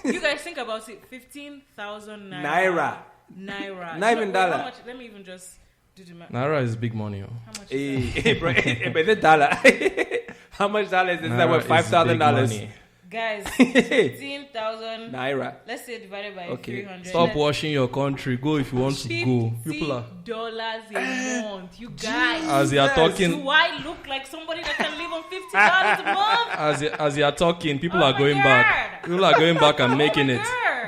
You guys think about it. 15,000 naira. Naira. Not even dollar. How much? Let me even just do the math. Naira is big money. How much is that? But is it dollar? How much dollars is that? What, $5,000? Guys, 15,000 naira. Let's say divided by 300. Stop washing your country. Go if you want to go. People are $50 a month. You guys. As you are talking, do I look like somebody that can live on $50 a month? As you are talking, people are going back. People are going back and making it.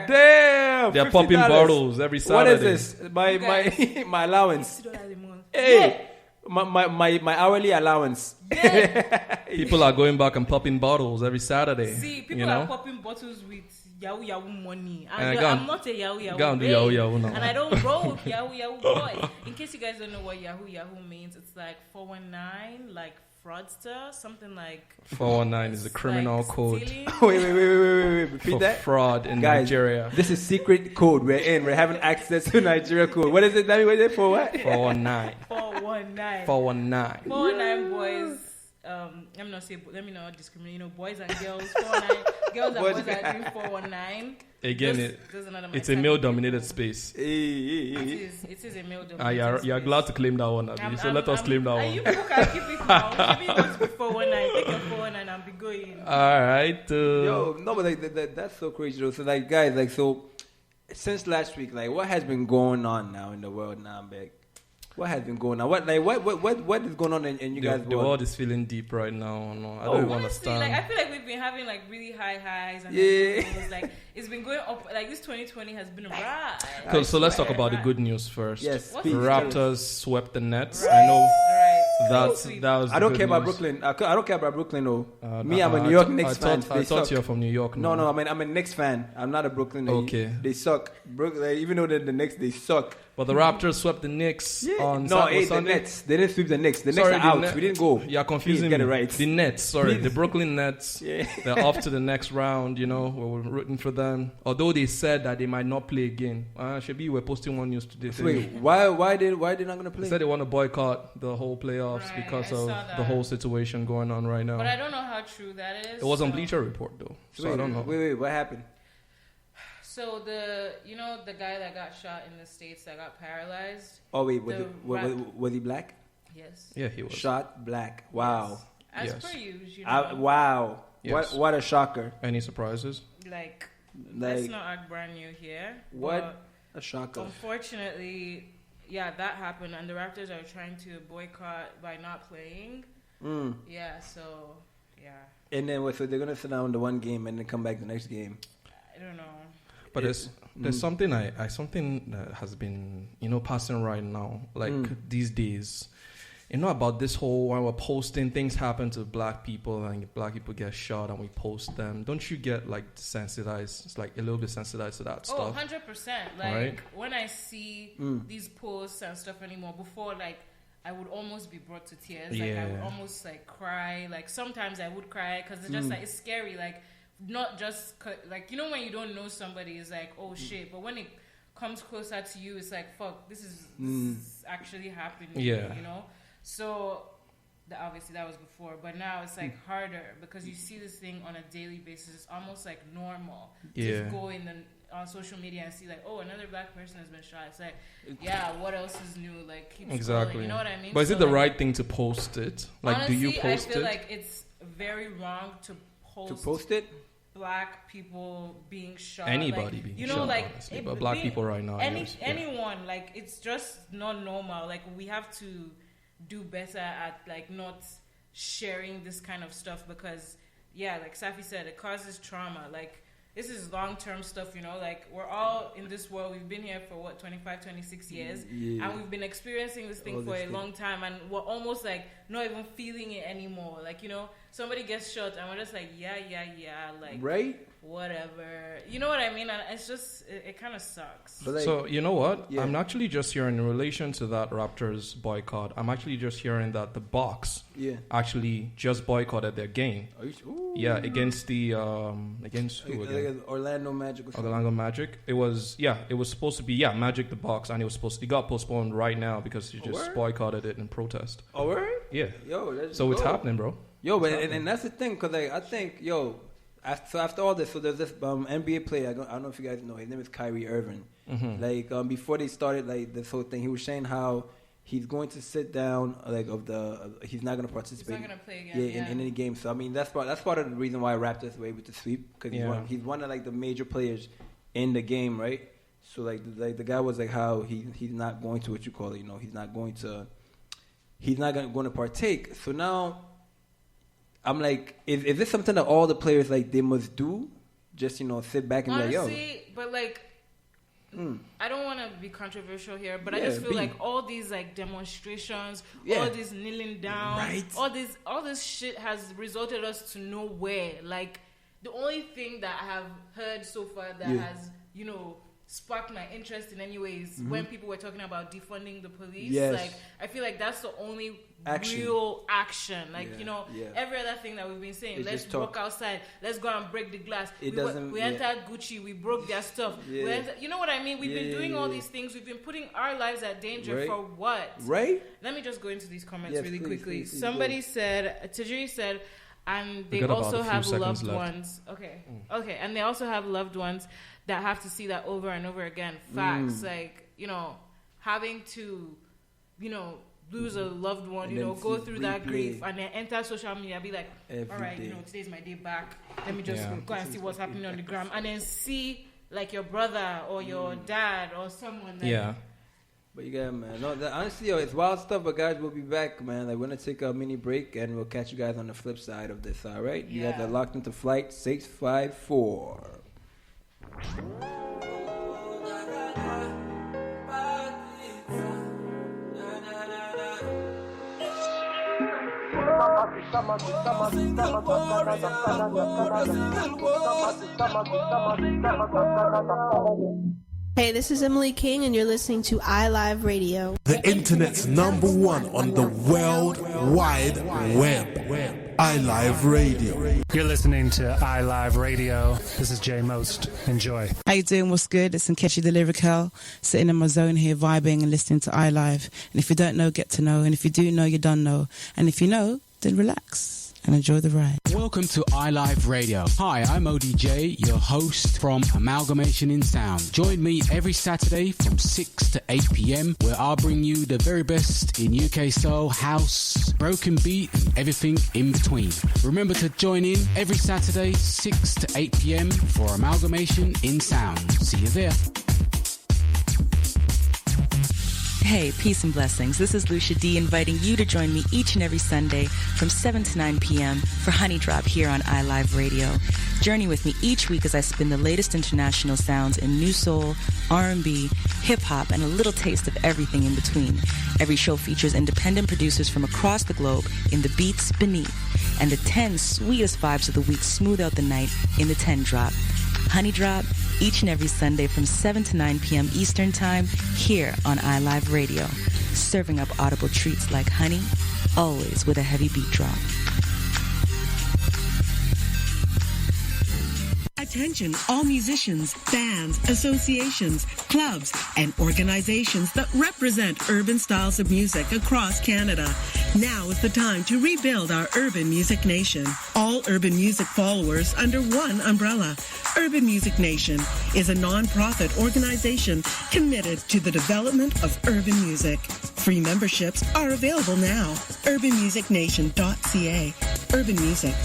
Damn. They're popping bottles every Saturday. What is this? My allowance. $50 a month. Hey. My hourly allowance. Yeah. People are going back and popping bottles every Saturday. See, people are popping bottles with Yahoo money. I'm not a Yahoo Yahoo now. And I don't roll with Yahoo boy. In case you guys don't know what Yahoo means, it's like 419, like fraudster, something like 419 is a criminal code. Wait. Repeat for that. Fraud in Guys, Nigeria. This is secret code. We're having access to Nigeria code. What is it? What is it for? What? 419. 419. 419. 419 boys. Let me not discriminate. Boys and girls. 419. Girls and boys are doing 419. Again, it's a male-dominated space. It is a male-dominated space. You're glad to claim that one, Abby. So let us claim that one. You people can keep it now. Maybe it was before 419. Take your 419 and be going. All right. Yo, no, but that's so crazy though. So like, guys, so since last week, like, what has been going on now in the world now, big? What has been going on? What is going on in you guys' world? The world is feeling deep right now. No, I don't even understand. Like, I feel like we've been having like really high highs and lows. Like, it's been going up. Like, this 2020 has been a ride. So let's talk about the good news first. Yes, the Raptors swept the Nets. I know that was. I don't care about Brooklyn. I don't care about Brooklyn though. I'm a New York Knicks fan. I thought you're from New York. No, I'm a Knicks fan. I'm not a Brooklyn. Okay. They suck. Brooklyn, even though they're the Knicks, they suck. But the Raptors swept the Knicks on Sunday. The Nets. They didn't sweep the Knicks. The Knicks are out. We didn't go. You're confusing me. Get it right. The Nets, the Brooklyn Nets. They're off to the next round. We're rooting for them. Although they said that they might not play again. Shabi, we're posting one news today. Wait, why they not gonna play? They said they want to boycott the whole playoffs because of the whole situation going on right now. But I don't know how true that is. It was on Bleacher Report though, so I don't know. Wait, what happened? So the guy that got shot in the States that got paralyzed. Oh wait, was he black? Yes. Yeah, he was shot black. Wow. Yes. As per usual. Wow. Yes. What a shocker. Any surprises? Like let's not act brand new here. What a shocker. Unfortunately, that happened, and the Raptors are trying to boycott by not playing. Yeah. So yeah. And then so they're gonna sit down the one game and then come back the next game. I don't know. But there's something something that has been passing right now, like these days, about this whole when we're posting things happen to black people and black people get shot and we post them. Don't you get like sensitized? It's like a little bit sensitized to that stuff. 100%. Like when I see these posts and stuff anymore, before like I would almost be brought to tears. Like I would almost like cry. Like sometimes I would cry because it's just like it's scary. Like. Not just like when you don't know somebody, it's like oh shit, but when it comes closer to you, it's like fuck, this is actually happening. So obviously that was before, but now it's like harder because you see this thing on a daily basis. It's almost like normal to go on social media and see like oh another black person has been shot. It's like what else is new? Like keep exactly. Scrolling, you know what I mean? But is it the right thing to post it? Like honestly, do you post it? I feel like it's very wrong to post it. Black people being shot. Anybody being shot, like honestly, but black people right now. Anyone, like it's just not normal. Like we have to do better at like not sharing this kind of stuff because like Safi said, it causes trauma. Like this is long-term stuff, you know, like we're all in this world. We've been here for 25, 26 years, and we've been experiencing this thing for a long time, and we're almost like not even feeling it anymore. Like, you know, somebody gets shot and we're just like, yeah, like, right? Whatever. You know what I mean? And it's just, it kind of sucks. But like, so, you know what? Yeah. I'm actually just hearing in relation to that Raptors boycott, I'm actually just hearing that the Bucks actually just boycotted their game. Yeah, against the, against who again? Orlando Magic. Orlando Magic. It was supposed to be, Magic the Bucks, and it got postponed right now because you just boycotted it in protest. Oh, word? Yeah. Yo, so it's happening, bro. Yo, but and that's the thing, because like, I think, after all this, so there's this NBA player, I don't know if you guys know, his name is Kyrie Irving. Mm-hmm. Like, before they started, like, this whole thing, he was saying how he's going to sit down, like, he's not going to participate. He's not going to play again. In any game. So, I mean, that's part of the reason why Raptors were able to sweep, because he's one of, like, the major players in the game, right? So, like the guy was, like, how he's not going to, what you call it, you know, he's not going to partake. So now, I'm like, is this something that all the players, like, they must do? Just, you know, sit back and honestly, be like, yo. But, like, I don't want to be controversial here, but I just feel like all these, like, demonstrations, all this kneeling down, all this shit has resulted us to nowhere. Like, the only thing that I have heard so far that has, you know, sparked my interest in any ways when people were talking about defunding the police. Like, I feel like that's the only real action. Like, you know, every other thing that we've been saying, let's walk outside, let's go and break the glass. We entered Gucci, we broke their stuff. You know what I mean? We've been doing all these things. We've been putting our lives at danger for what? Right? Let me just go into these comments really quickly. Please, somebody said, Tajiri said, and they also have loved ones. Okay, and they also have loved ones that have to see that over and over again. Facts, like, you know, having to, you know, lose a loved one, you know, go through that grief, and then enter social media, be like, all right, you know, today's my day back. Let me just go and see what's happening on the gram, and then see, like, your brother or your dad or someone. That But you got, man. No, honestly, it's wild stuff. But guys, we'll be back, man. Like, we're gonna take a mini break, and we'll catch you guys on the flip side of this. All right? You guys are locked into Flight 654. Hey, this is Emily King, and you're listening to iLive Radio. The internet's number one on the World Wide Web. iLive Radio. You're listening to iLive Radio. This is Jay Most. Enjoy. How you doing? What's good? It's Nkechi the Lyrical, sitting in my zone here, vibing and listening to iLive. And if you don't know, get to know. And if you do know, you don't know. And if you know, then relax and enjoy the ride. Welcome to iLive Radio. Hi, I'm ODJ, your host from Amalgamation in Sound. Join me every Saturday from 6 to 8 p.m. where I'll bring you the very best in UK soul, house, broken beat, and everything in between. Remember to join in every Saturday, 6 to 8 p.m. for Amalgamation in Sound. See you there. Hey, peace and blessings. This is Lucia D inviting you to join me each and every Sunday from 7 to 9 p.m. for Honey Drop here on iLive Radio. Journey with me each week as I spin the latest international sounds in new soul, R&B, hip-hop, and a little taste of everything in between. Every show features independent producers from across the globe in the beats beneath, and the 10 sweetest vibes of the week smooth out the night in the 10 Drop. Honey Drop, each and every Sunday from 7 to 9 p.m. Eastern Time, here on iLive Radio. Serving up audible treats like honey, always with a heavy beat drop. Attention, all musicians, bands, associations, clubs, and organizations that represent urban styles of music across Canada. Now is the time to rebuild our urban music nation. All urban music followers under one umbrella. Urban Music Nation is a non-profit organization committed to the development of urban music. Free memberships are available now. urbanmusicnation.ca. Urban music.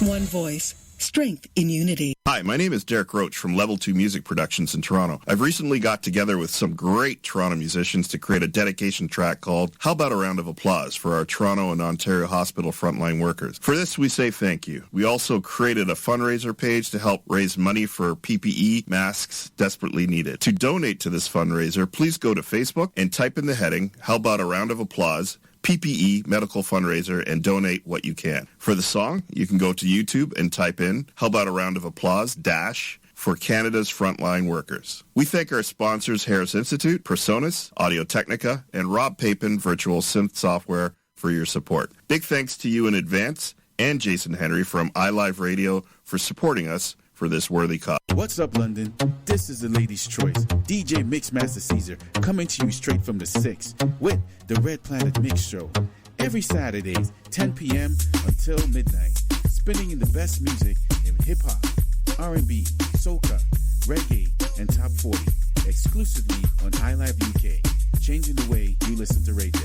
One voice. strength in unity. Hi, my name is Derek Roach from Level 2 Music Productions in Toronto. I've recently got together with some great Toronto musicians to create a dedication track called How About a Round of Applause for our Toronto and Ontario Hospital frontline workers. For this, we say thank you. We also created a fundraiser page to help raise money for PPE masks desperately needed. To donate to this fundraiser, please go to Facebook and type in the heading, How About a Round of Applause, PPE medical fundraiser, and donate what you can. For the song, you can go to YouTube and type in How About a Round of Applause dash for Canada's frontline workers. We thank our sponsors Harris Institute, Personas, Audio-Technica, and Rob Papin Virtual Synth Software for your support. Big thanks to you in advance and Jason Henry from iLive Radio for supporting us for this worthy cause. What's up, London? This is the Ladies' Choice, DJ Mixmaster Caesar, coming to you straight from the 6 with the Red Planet Mix Show. Every Saturdays, 10 p.m. until midnight, spinning in the best music in hip-hop, R&B, soca, reggae, and top 40, exclusively on iLive UK, changing the way you listen to radio.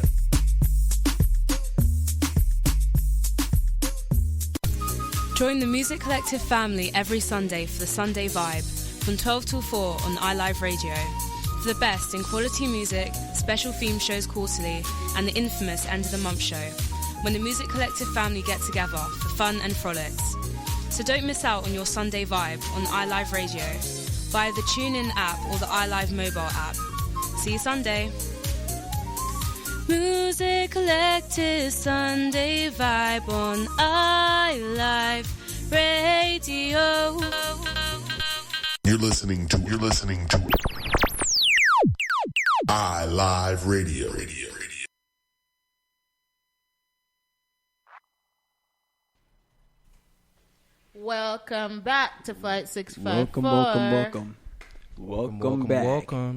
Join the Music Collective family every Sunday for the Sunday Vibe from 12 till 4 on iLive Radio. For the best in quality music, special theme shows quarterly, and the infamous End of the Month show, when the Music Collective family get together for fun and frolics. So don't miss out on your Sunday Vibe on iLive Radio via the TuneIn app or the iLive mobile app. See you Sunday. Music Collective Sunday Vibe on iLive Radio. You're listening to iLive Radio. Welcome back to Flight 654. Welcome back. I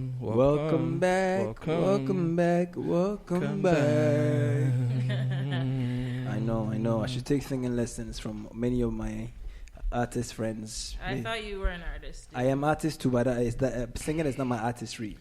know. I should take singing lessons from many of my artist friends. I thought you were an artist. I am artist too, but singing is not my artistry.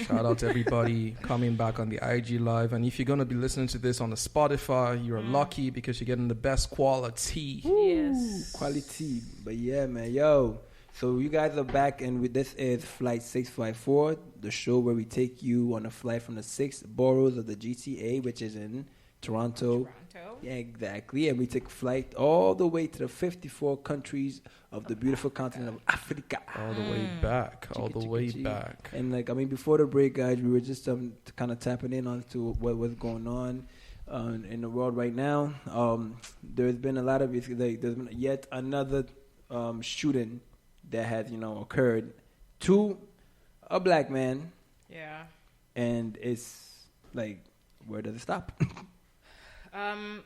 Shout out to everybody coming back on the IG Live. And if you're going to be listening to this on the Spotify, you're lucky because you're getting the best quality. Yes. Quality. But yeah, man. Yo. So you guys are back, and this is Flight 654, the show where we take you on a flight from the 6 boroughs of the GTA, which is in Toronto. Yeah, exactly. And we take flight all the way to the 54 countries of the beautiful continent of Africa. All the way back. And before the break, guys, we were just kind of tapping in onto what was going on in the world right now. There's been a lot of there's been yet another shooting that has occurred to a black man. Yeah. And it's like, where does it stop?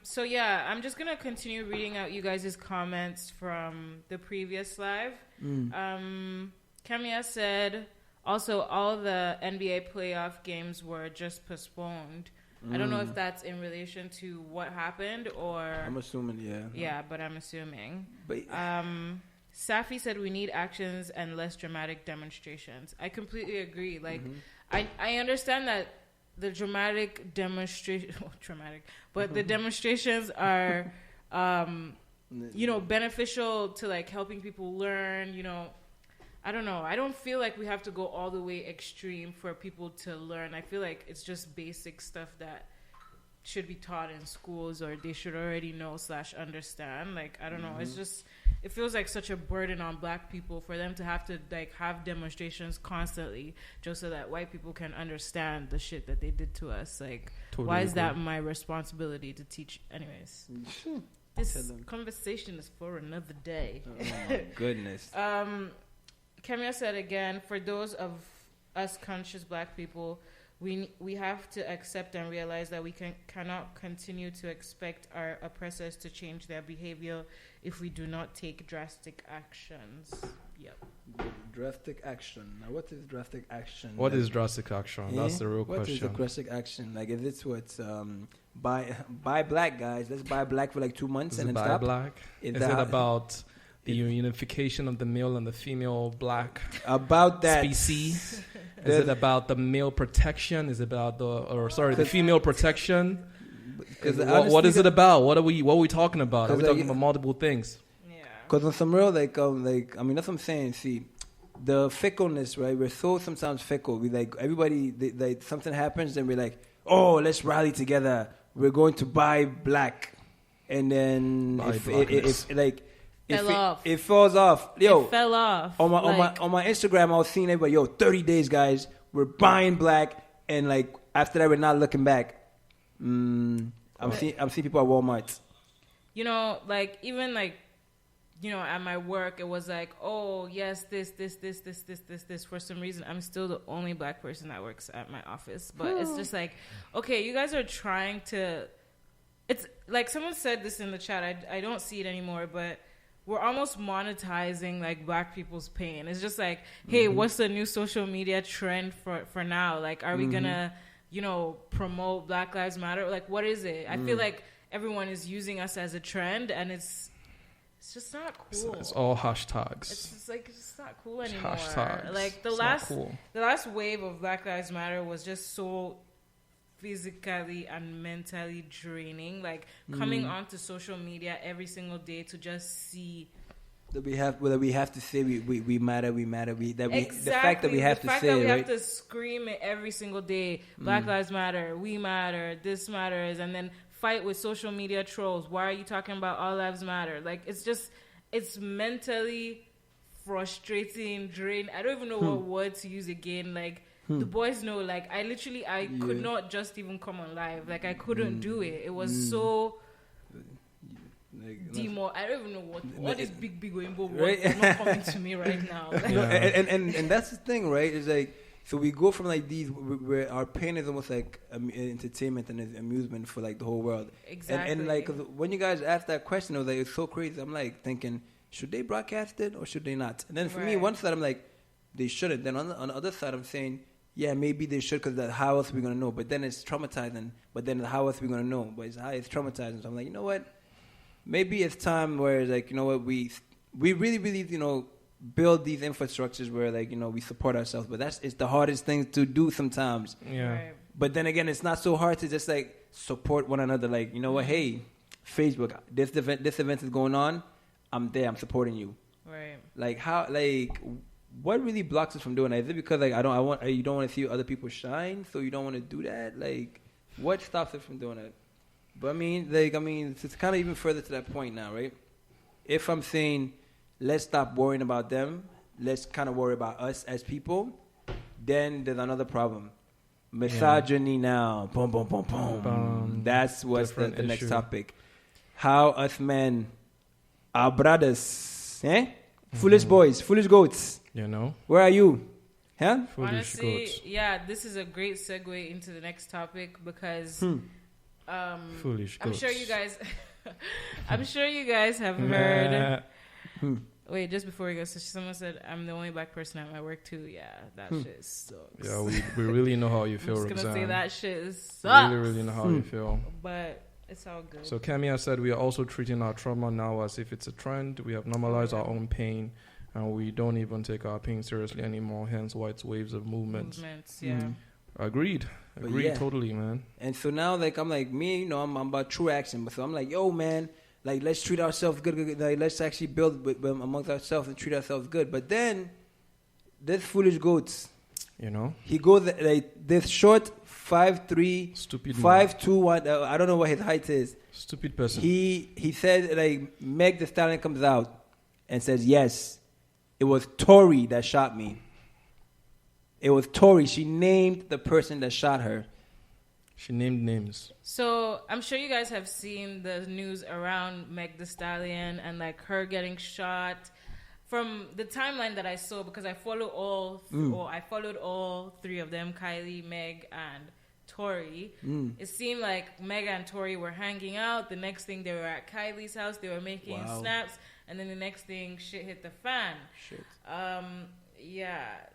So yeah, I'm just gonna continue reading out you guys' comments from the previous live. Kemia said, also all the NBA playoff games were just postponed. I don't know if that's in relation to what happened or... I'm assuming, yeah. Yeah, but I'm assuming. But Safi said we need actions and less dramatic demonstrations. I completely agree. I understand that the dramatic demonstration, but the demonstrations are, beneficial to helping people learn. I don't know. I don't feel like we have to go all the way extreme for people to learn. I feel like it's just basic stuff that should be taught in schools, or they should already know / understand. I don't know. It's just, it feels like such a burden on black people for them to have to have demonstrations constantly just so that white people can understand the shit that they did to us. Totally why is agree. that my responsibility to teach? Anyways, this conversation is for another day. Oh my goodness. Kemia said again, for those of us conscious black people, we have to accept and realize that we cannot continue to expect our oppressors to change their behavior if we do not take drastic actions. Yep. Drastic action. Now, what is drastic action? What is drastic action? That's the real question. What is the drastic action? Is it what buy black guys? Let's buy black for 2 months and then stop. Black? Is it about the unification of the male and the female black about that species? Is it about the male protection? Is it about the female protection? What is it about? What are we talking about? Are we talking about multiple things? Because on some real, that's what I'm saying. See, the fickleness, right? We're so sometimes fickle. We like everybody. Something happens, then we're like, oh, let's rally together. We're going to buy black, and then it falls off. Yo, it fell off. On my Instagram, I was seeing everybody. 30 days, guys. We're buying black, and like after that, we're not looking back. I'm seeing people at Walmart. Even at my work, it was like, oh, yes, this. For some reason, I'm still the only black person that works at my office. But it's just like, okay, you guys are trying to... It's like someone said this in the chat. I don't see it anymore, but we're almost monetizing, like, black people's pain. It's just like, hey, what's the new social media trend for now? Like, are we going to, promote Black Lives Matter? Like, what is it? I feel like everyone is using us as a trend, and it's just not cool. It's all hashtags. It's just like it's not cool anymore. Hashtags. Like the last wave of Black Lives Matter was just so physically and mentally draining. Like coming onto social media every single day to just see that we have to say we matter. The fact that we have to scream it every single day. Black Lives Matter. We matter. This matters. And then fight with social media trolls. Why are you talking about all lives matter? Like it's mentally frustrating, draining. I don't even know what word to use again. Like the boys know, like I could not just even come on live. Like I couldn't do it. It was so I don't even know what is big rainbow word is not coming to me right now. Like, and that's the thing, right? It's like, so we go from like these where our pain is almost like entertainment and amusement for like the whole world. Exactly. And like when you guys asked that question, I was like, it's so crazy. I'm like thinking, should they broadcast it or should they not? And then for me, one side I'm like, they shouldn't. Then on the other side, I'm saying, yeah, maybe they should, because how else are we gonna know? But then it's traumatizing. But then how else are we gonna know? But it's traumatizing. So I'm like, you know what? Maybe it's time where it's like, you know what, we really build these infrastructures where like, we support ourselves. But it's the hardest thing to do sometimes. Yeah. Right. But then again, it's not so hard to just like support one another. Like, you know what, hey, Facebook, this event is going on. I'm there. I'm supporting you. Right. Like what really blocks us from doing that? Is it because like you don't want to see other people shine, so you don't want to do that? Like, what stops us from doing that? But it's kind of even further to that point now, right? If I'm saying, let's stop worrying about them, let's kind of worry about us as people, then there's another problem. Misogyny now. Boom, boom, boom, boom. That's what's the next topic. How us men, our brothers, foolish boys, foolish goats. Where are you? Huh? Honestly, this is a great segue into the next topic because foolish goats. I'm sure you guys have heard. Wait, just before we go, so someone said I'm the only black person at my work too. Yeah, that shit sucks. Yeah, we really know how you feel. I'm just gonna say that shit sucks. We really know how you feel. But it's all good. So Camilla said we are also treating our trauma now as if it's a trend. We have normalized our own pain, and we don't even take our pain seriously anymore. Hence why it's waves of movements. Agreed, totally, man. And so now, like, I'm like, me, I'm about true action. But so I'm like, yo, man, like, let's treat ourselves good. Like, let's actually build amongst ourselves and treat ourselves good. But then, this foolish goats, he goes like this short 5'3", stupid 5'2", I don't know what his height is. Stupid person. He said like Meg Thee Stallion comes out and says, yes, it was Tory that shot me. It was Tory. She named the person that shot her. She named names. So I'm sure you guys have seen the news around Meg Thee Stallion and like her getting shot. From the timeline that I saw, because I followed all three of them, Kylie, Meg, and Tory. It seemed like Meg and Tory were hanging out. The next thing, they were at Kylie's house. They were making snaps. And then the next thing, shit hit the fan.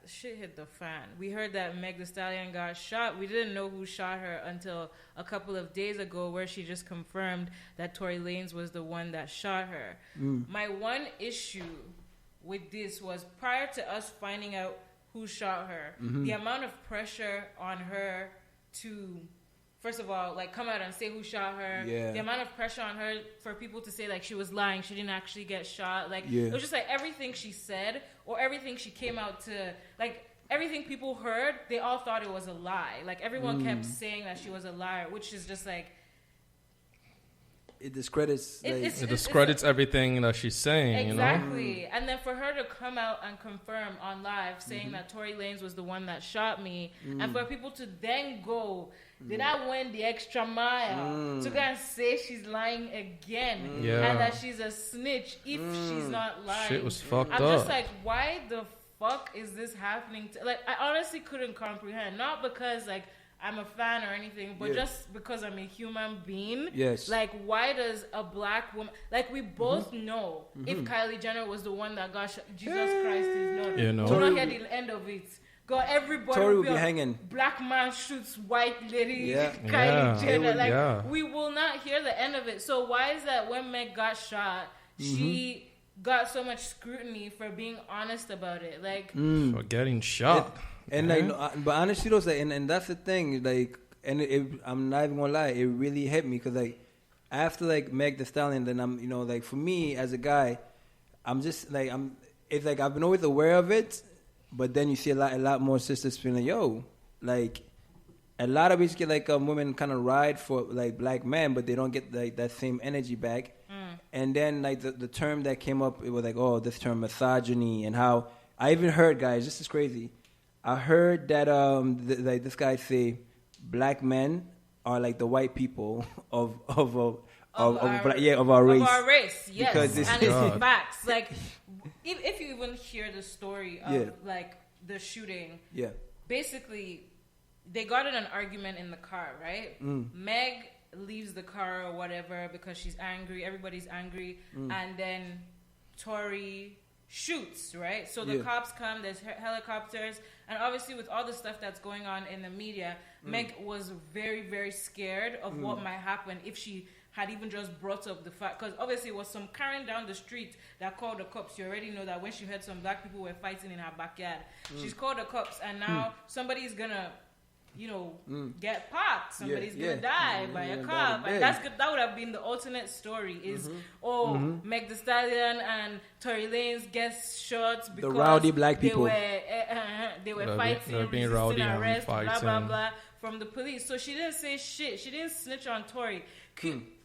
Shit hit the fan. We heard that Meg Thee Stallion got shot. We didn't know who shot her until a couple of days ago, where she just confirmed that Tory Lanez was the one that shot her. My one issue with this was, prior to us finding out who shot her, the amount of pressure on her to first of all, like, come out and say who shot her. Yeah. The amount of pressure on her for people to say, like, she was lying, she didn't actually get shot. Like, Yeah. it was just, like, everything she said or everything she came out to, like, everything people heard, they all thought it was a lie. Like, everyone kept saying that she was a liar, which is just, like... It discredits... It discredits everything that she's saying, Exactly. And then for her to come out and confirm on live saying that Tory Lanez was the one that shot me, and for people to then go... Did I win the extra mile to go and say she's lying again and that she's a snitch if she's not lying? Shit was fucked up. I'm just like, why the fuck is this happening? Like, I honestly couldn't comprehend. Not because, like, I'm a fan or anything, but just because I'm a human being. Yes. Like, why does a black woman... Like, we both know if Kylie Jenner was the one that got shot, Jesus Christ is Lord. You know. Do not hear the end of it. God, everybody Tory will be be hanging. Black man shoots white lady, Yeah. Kylie Jenner. Like, Yeah. we will not hear the end of it. So why is that when Meg got shot, she got so much scrutiny for being honest about it? Like, For getting shot. And like, no, but honestly, though, like, and that's the thing. Like, and I'm not even gonna lie, it really hit me because, like, after like Meg Thee Stallion, then I'm, like, for me as a guy, I'm just like, it's like I've been always aware of it, but then you see a lot more sisters feeling, yo, like, a lot of us get like women kind of ride for like black men, but they don't get like that same energy back. And then like the term that came up, it was like, oh, this term misogyny, and how I even heard, guys, this is crazy. I heard that like this guy say black men are like the white people of our race. Of our race, yes. Because and it's facts. Like, if you even hear the story of like the shooting, basically they got in an argument in the car, right? Meg leaves the car or whatever because she's angry. Everybody's angry, and then Tory shoots, right? So the cops come, there's helicopters, and obviously with all the stuff that's going on in the media, Meg was very, very scared of what might happen if she had even just brought up the fact, because obviously it was some Karen down the street that called the cops. You already know that when she heard some black people were fighting in her backyard, she's called the cops, and now somebody's gonna get popped. Somebody's gonna die by a cop, and that would have been the alternate story. Is Meg Thee Stallion and Tory Lanez gets shot because the rowdy black people they were fighting, they're being resisting rowdy and arrest, fighting. blah blah blah from the police. So she didn't say shit. She didn't snitch on Tory.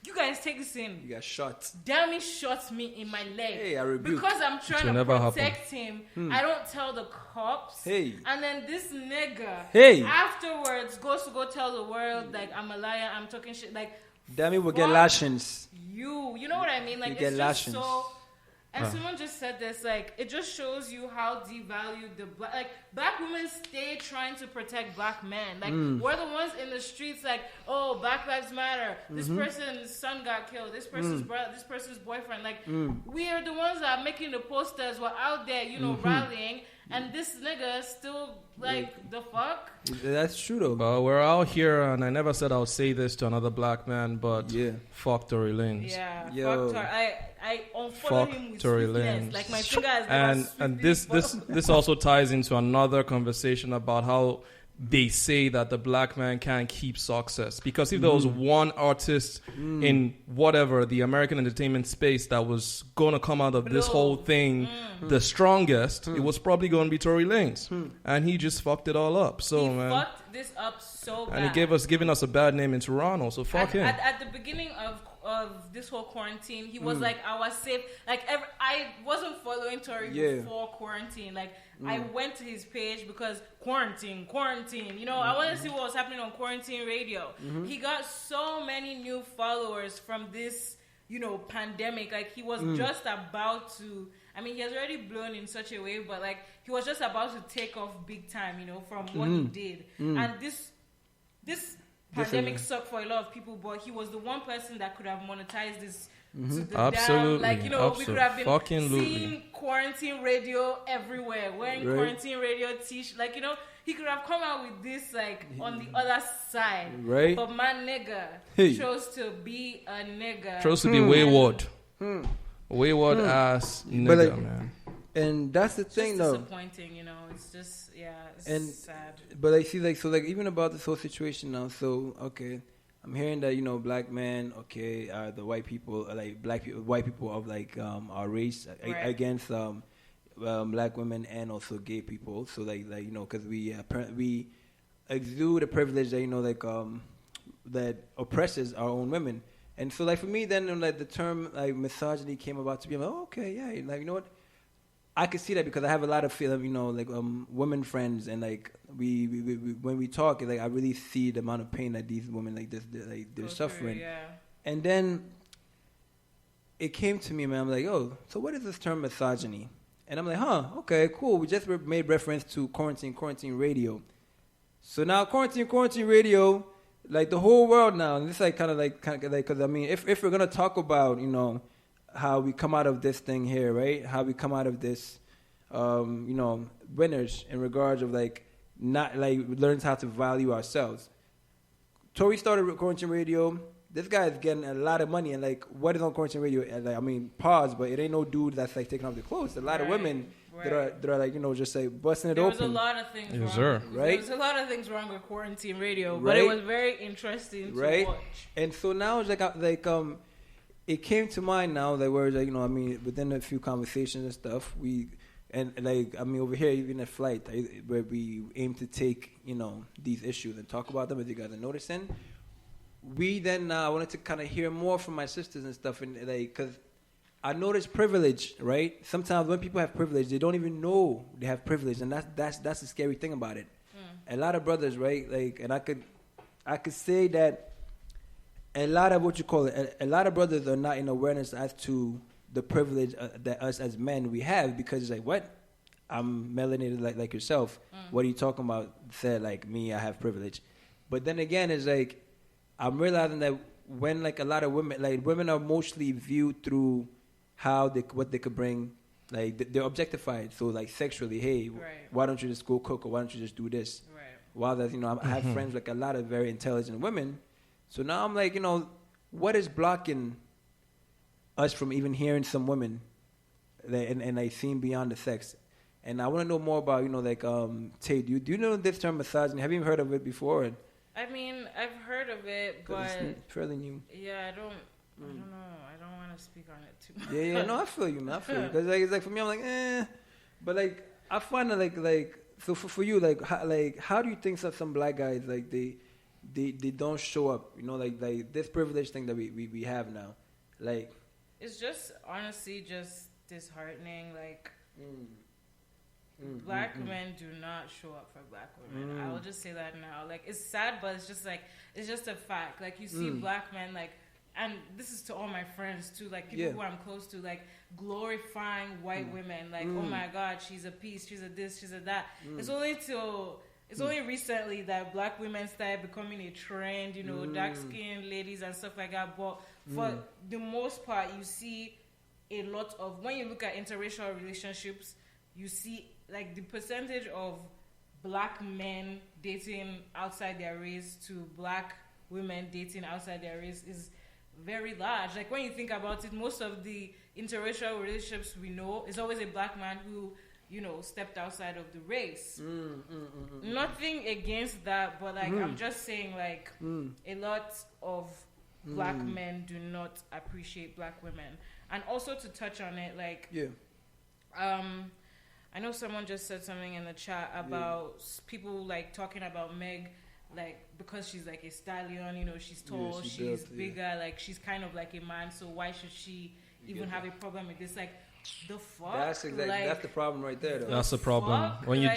You guys take this in. You got shot. Dami shot me in my leg. Hey, I rebuke. Because I'm trying to protect him. I don't tell the cops. Hey. And then this nigga afterwards goes to go tell the world, like, I'm a liar, I'm talking shit. Like, Dami will get lashings. You know what I mean? Like, you it's get just lashings. so... And someone just said this, like, it just shows you how devalued the black women stay trying to protect black men. Like, we're the ones in the streets, like, oh, Black Lives Matter. This person's son got killed. This person's brother, this person's boyfriend. Like, we are the ones that are making the posters. We're out there, rallying. And this nigga still, like, the fuck? That's true, though. But we're out here, and I never said I would say this to another black man, but fuck Tory Lanez. Yeah, yo. fuck Tory. I unfollow him with Tory swiftness. Lanez. Like, my finger has and this also ties into another conversation about how they say that the black man can't keep success, because if there was one artist in whatever the American entertainment space that was going to come out of this whole thing the strongest, it was probably going to be Tory Lanez, and he just fucked it all up. So he man, fucked this up so bad, and he giving us a bad name in Toronto. So fuck him. At the beginning of this whole quarantine, he was like, I was safe. Like, I wasn't following Tory before quarantine. Like, I went to his page because quarantine. I want to see what was happening on Quarantine Radio. He got so many new followers from this, pandemic. Like, he was just about to... I mean, he has already blown in such a way, but, like, he was just about to take off big time, from what he did. And this pandemic sucked for a lot of people, but he was the one person that could have monetized this to the Absolutely. down. Like, we could have been Fucking seeing Quarantine Radio everywhere, wearing Quarantine Radio t-shirt. Like, he could have come out with this, like, on the other side. Right. But my nigga chose to be a nigga. Chose to be wayward. Wayward ass nigga, But, like, man. And that's the thing, though. Disappointing, you know. It's just, it's sad. But I see, even about this whole situation now. So, okay, I'm hearing that, black men, the white people, white people of our race against black women and also gay people. So, because we exude a privilege that that oppresses our own women. And so, for me, then the term misogyny came about to be you know what. I could see that because I have a lot of women friends, and we when we talk, I really see the amount of pain that these women they're suffering. And then it came to me, man. I'm like, oh, so what is this term misogyny? And I'm like, okay, cool. We just made reference to quarantine radio. So now quarantine radio, the whole world now, and this because I mean, if we're gonna talk about how we come out of this thing here, right? How we come out of this, winners in regards of not learns how to value ourselves. Tori started quarantine radio. This guy is getting a lot of money, and what is on quarantine radio? And, I mean, pause, but it ain't no dude that's taking off their clothes. A lot of women that are just busting it open. There was a lot of things wrong. Right? There was a lot of things wrong with quarantine radio, but it was very interesting to watch. And so now it's it came to mind now where within a few conversations and stuff, over here, even at Flight, where we aim to take, these issues and talk about them, as you guys are noticing. We then, I wanted to kind of hear more from my sisters and stuff, and because I noticed privilege, right? Sometimes when people have privilege, they don't even know they have privilege, and that's the scary thing about it. A lot of brothers, right? And I could say that a lot of a lot of brothers are not in awareness as to the privilege that us as men we have, because it's what? I'm melanated like yourself. What are you talking about? Said me, I have privilege. But then again, it's I'm realizing that when a lot of women are mostly viewed through what they could bring, they're objectified. So sexually, hey, why don't you just go cook, or why don't you just do this? Right. While I have friends a lot of very intelligent women. So now I'm what is blocking us from even hearing some women and seeing beyond the sex? And I want to know more about, Tae, do you know this term misogyny? Have you even heard of it before? I mean, I've heard of it, but it's fairly new. Yeah, I don't know. I don't want to speak on it too much. Yeah, no, I feel you, man. I feel you. Because for me, I'm but I find that so for you, how do you think some black guys they don't show up, this privilege thing that we have now, it's just honestly just disheartening. Black men do not show up for black women. I will just say that now. It's sad, but it's just it's just a fact. You see black men and this is to all my friends too, people who I'm close to, glorifying white women, oh my God, she's a piece, she's a this, she's a that. It's only recently that black women started becoming a trend, dark-skinned ladies and stuff like that. But for the most part, you see a lot of, when you look at interracial relationships, you see the percentage of black men dating outside their race to black women dating outside their race is very large. When you think about it, most of the interracial relationships we know is always a black man who stepped outside of the race. Nothing against that, but I'm just saying a lot of black men do not appreciate black women. And also to touch on it, I know someone just said something in the chat about people talking about Meg, because she's a stallion, she's tall, she's bigger, she's kind of a man, so why should she even have a problem with this? The fuck? That's exactly that's the problem right there, though. That's the problem. When you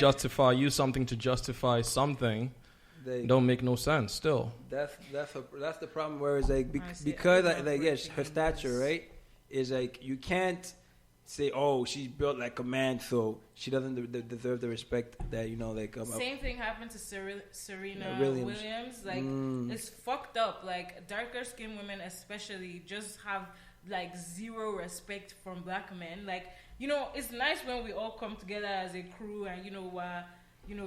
use something to justify something, don't make no sense. Still, that's the problem. Where it's because her stature, right, is you can't say, oh, she's built like a man, so she doesn't deserve the respect that same thing happened to Serena Williams. It's fucked up. Darker skinned women especially just have zero respect from black men. It's nice when we all come together as a crew and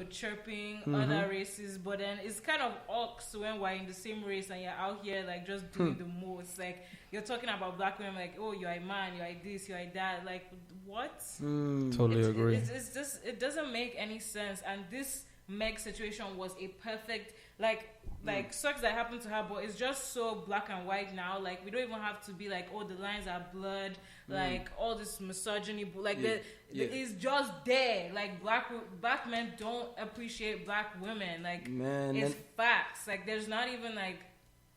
chirping other races, but then it's kind of ox when we're in the same race and you're out here like just doing the most. Like you're talking about black women, like, oh, you're a man, you're a this, you're a that. Like what? Totally agree. It's just, it doesn't make any sense. And this Meg situation was a perfect sucks that happened to her, but it's just so black and white now. Like we don't even have to be like, oh, the lines are blurred, like all this misogyny, like it's just there. Like black men don't appreciate black women. Like it's facts. Like there's not even like.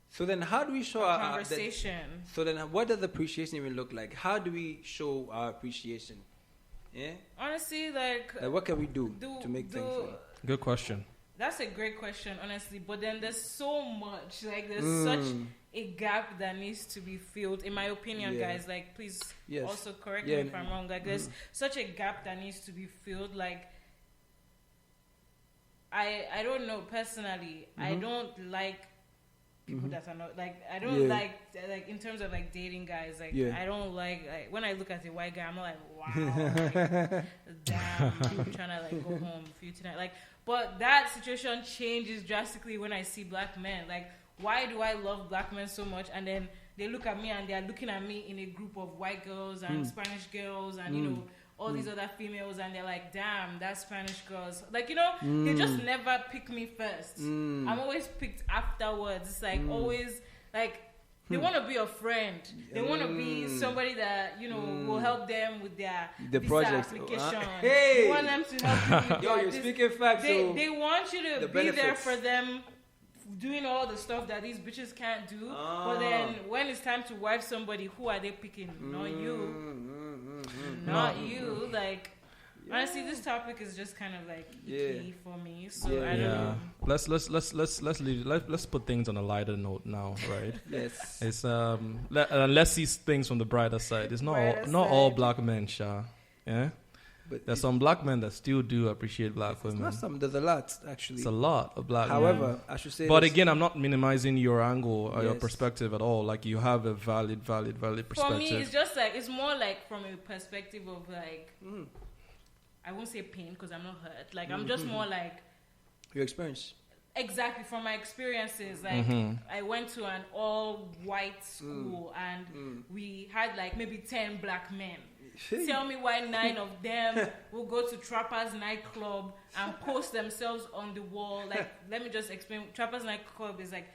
So then, how do we show our conversation? So then, what does appreciation even look like? How do we show our appreciation? Yeah. Honestly, like what can we do to make things? Good question. That's a great question, honestly. But then there's so much. Like there's such a gap that needs to be filled, in my opinion, guys. Like please also correct me if I'm wrong. Like there's such a gap that needs to be filled. Like I don't know personally. I don't like people that are not like. I don't like in terms of like dating guys. Like I don't like when I look at a white guy, I'm not like wow, like, damn, I'm trying to like go home for you tonight. Like, but that situation changes drastically when I see black men. Like, why do I love black men so much? And then they look at me and they are looking at me in a group of white girls and Spanish girls and all these other females, and they're like, damn, that's Spanish girls. Like, they just never pick me first. I'm always picked afterwards. It's like always like they want to be a friend. They want to be somebody that will help them with their visa project application. Hey, they want them to help you with you're speaking facts. They want you to be there benefits. for them, doing all the stuff that these bitches can't do. But then when it's time to wife somebody, who are they picking? Not you. Not you. Like honestly, this topic is just kind of like icky for me. So I don't know. Let's leave. Let's put things on a lighter note now, right? Yes. It's let's see things from the brighter side. It's not all black men, Sha. Yeah. But there's some black men that still do appreciate black women. Not some. There's a lot, actually. It's a lot of black men. However, I should say. But again, I'm not minimizing your angle or your perspective at all. Like you have a valid perspective. For me, it's just like it's more like from a perspective of like. I won't say pain because I'm not hurt. Like I'm just more like your experience. Exactly, from my experiences. Like I went to an all-white school and we had like maybe 10 black men. Tell me why 9 of them will go to Trappers nightclub and post themselves on the wall. Like let me just explain. Trappers nightclub is like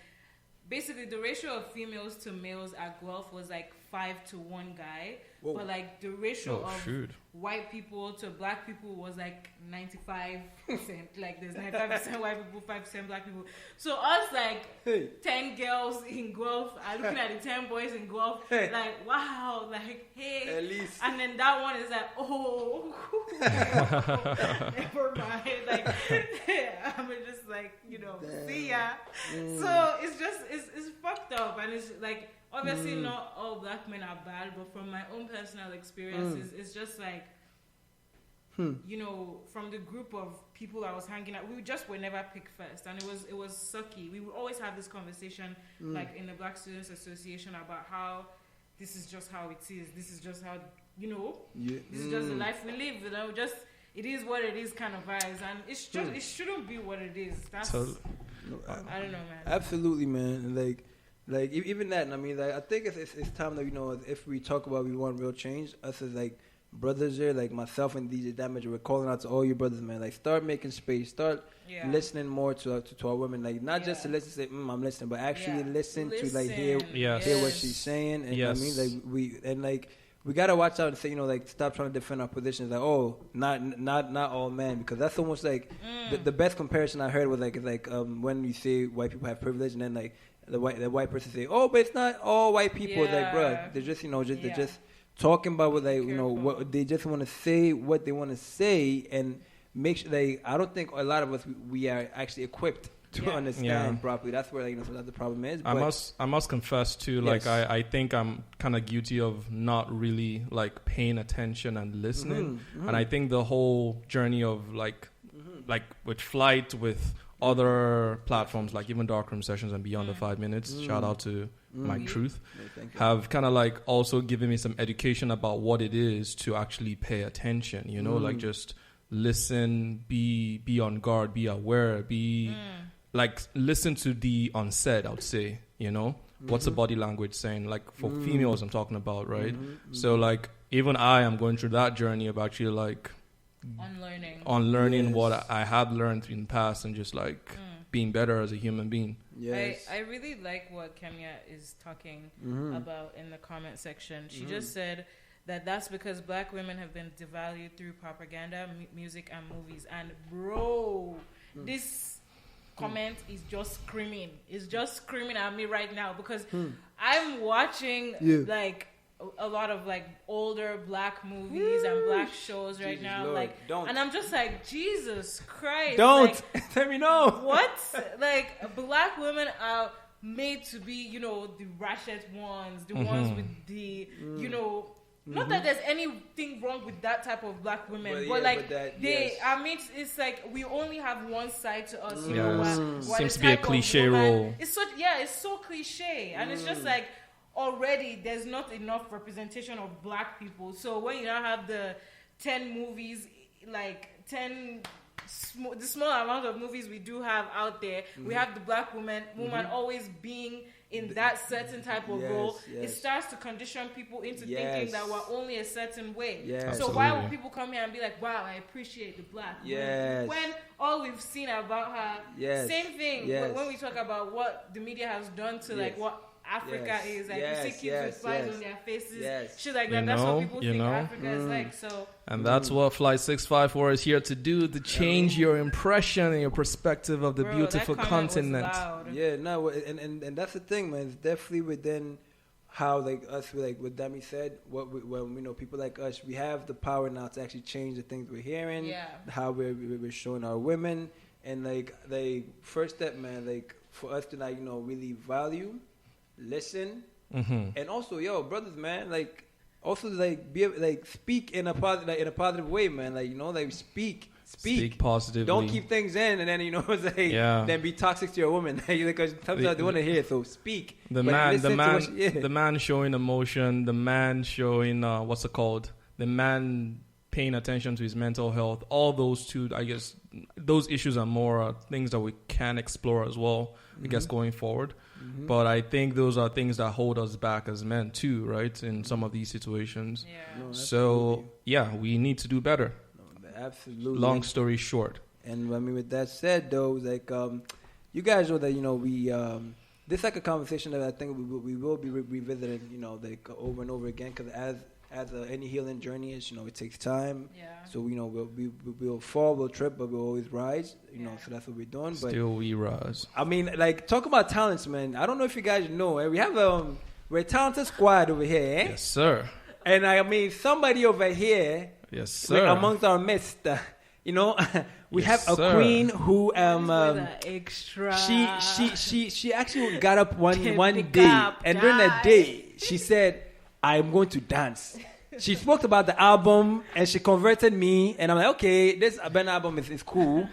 basically the ratio of females to males at Guelph was like 5 to 1 guy. Whoa. But like the ratio of white people to black people was like 95%. Like there's 95% white people, 5% black people. So us like 10 girls in Guelph are looking at the 10 boys in Guelph like wow, like hey. At least. And then that one is like oh never mind. Like I'm just like see ya. So it's just it's fucked up and it's like. Obviously, not all black men are bad, but from my own personal experiences, it's just like, from the group of people I was hanging out, we just were never picked first, and it was sucky. We would always have this conversation, like in the Black Students Association, about how this is just how it is. This is just how this is just the life we live. Just it is what it is, kind of vibes, and it's just it shouldn't be what it is. That's I don't know, man. Absolutely, man. Like even that, I mean, like I think it's time that if we talk about we want real change, us as like brothers here, like myself and DJ Damiger, we're calling out to all you brothers, man. Like start making space, start listening more to our women, like not just to listen, say I'm listening, but actually listen to like hear what she's saying, and I mean like we gotta watch out and say like stop trying to defend our positions, like not all men, because that's almost like the best comparison I heard was like when you say white people have privilege and then like. The white person say, "Oh, but it's not all white people." It's like, bro, they're just they're just talking about what what they just want to say, what they want to say, and make sure I don't think a lot of us we are actually equipped to understand properly. That's where sometimes the problem is. But I must confess too. Like I think I'm kind of guilty of not really like paying attention and listening, and I think the whole journey of like with Flight with. Other platforms like even Darkroom Sessions and Beyond the 5 Minutes, shout out to Mike Truth, have kind of like also given me some education about what it is to actually pay attention, like just listen, be on guard, be aware, like listen to the unsaid, I would say, you know. What's the body language saying? Like for females I'm talking about, right? So like even I am going through that journey of actually like unlearning what I have learned in the past and just like being better as a human being. Yes. I really like what Kemia is talking about in the comment section. She just said that that's because black women have been devalued through propaganda, music, and movies. And bro, this comment is just screaming. It's just screaming at me right now because I'm watching like a lot of like older black movies and black shows right now. Lord, like, and I'm just like, Jesus Christ! Don't like, let me know what. Like, black women are made to be, you know, the ratchet ones, the ones with the, you know. Not that there's anything wrong with that type of black women, but like I mean, it's like we only have one side to us. You know, seems to be a cliche role. It's so cliche, and it's just like already there's not enough representation of black people. So when you now have the 10 movies, like 10. The small amount of movies we do have out there, we have the black woman always being in that certain type of role. It starts to condition people into thinking that we're only a certain way. So why would people come here and be like, wow, I appreciate the black woman, when all we've seen about her, same thing when we talk about what the media has done to like what Africa is like, you see kids with flies on their faces, shit like that. That's what people think Africa is like. So, and that's what Flight 654 is here to do, to change your impression and your perspective of the beautiful continent. And that's the thing, man. It's definitely within how like us, like what Dami said. When you know people like us, we have the power now to actually change the things we're hearing, how we're showing our women, and like first step, man. Like for us to like really value. Listen, and also, brothers, man, like, also like be like speak in a positive way, man. Like like speak positively. Don't keep things in, and then it's like then be toxic to your woman because sometimes they want to hear it. So speak. The man showing emotion, the man showing what's it called? The man paying attention to his mental health. All those two, I guess, those issues are more things that we can explore as well. I guess going forward. But I think those are things that hold us back as men too, right? In some of these situations. So we need to do better. Absolutely. Long story short. And I mean, with that said, though, like you guys know that we this is like a conversation that I think we will be revisiting, like over and over again, because as any healing journey is, it takes time. So we'll fall, we'll trip, but we'll always rise. So that's what we're doing. But still we rise. I mean, like talk about talents, man. I don't know if you guys know, we have we're a talented squad over here. Yes, sir. And I mean, somebody over here. Yes, sir. Amongst our midst, we have a queen who extra. She actually got up one day, and during the day she said, I'm going to dance. She spoke about the album and she converted me, and I'm like, okay, this Ben album is cool.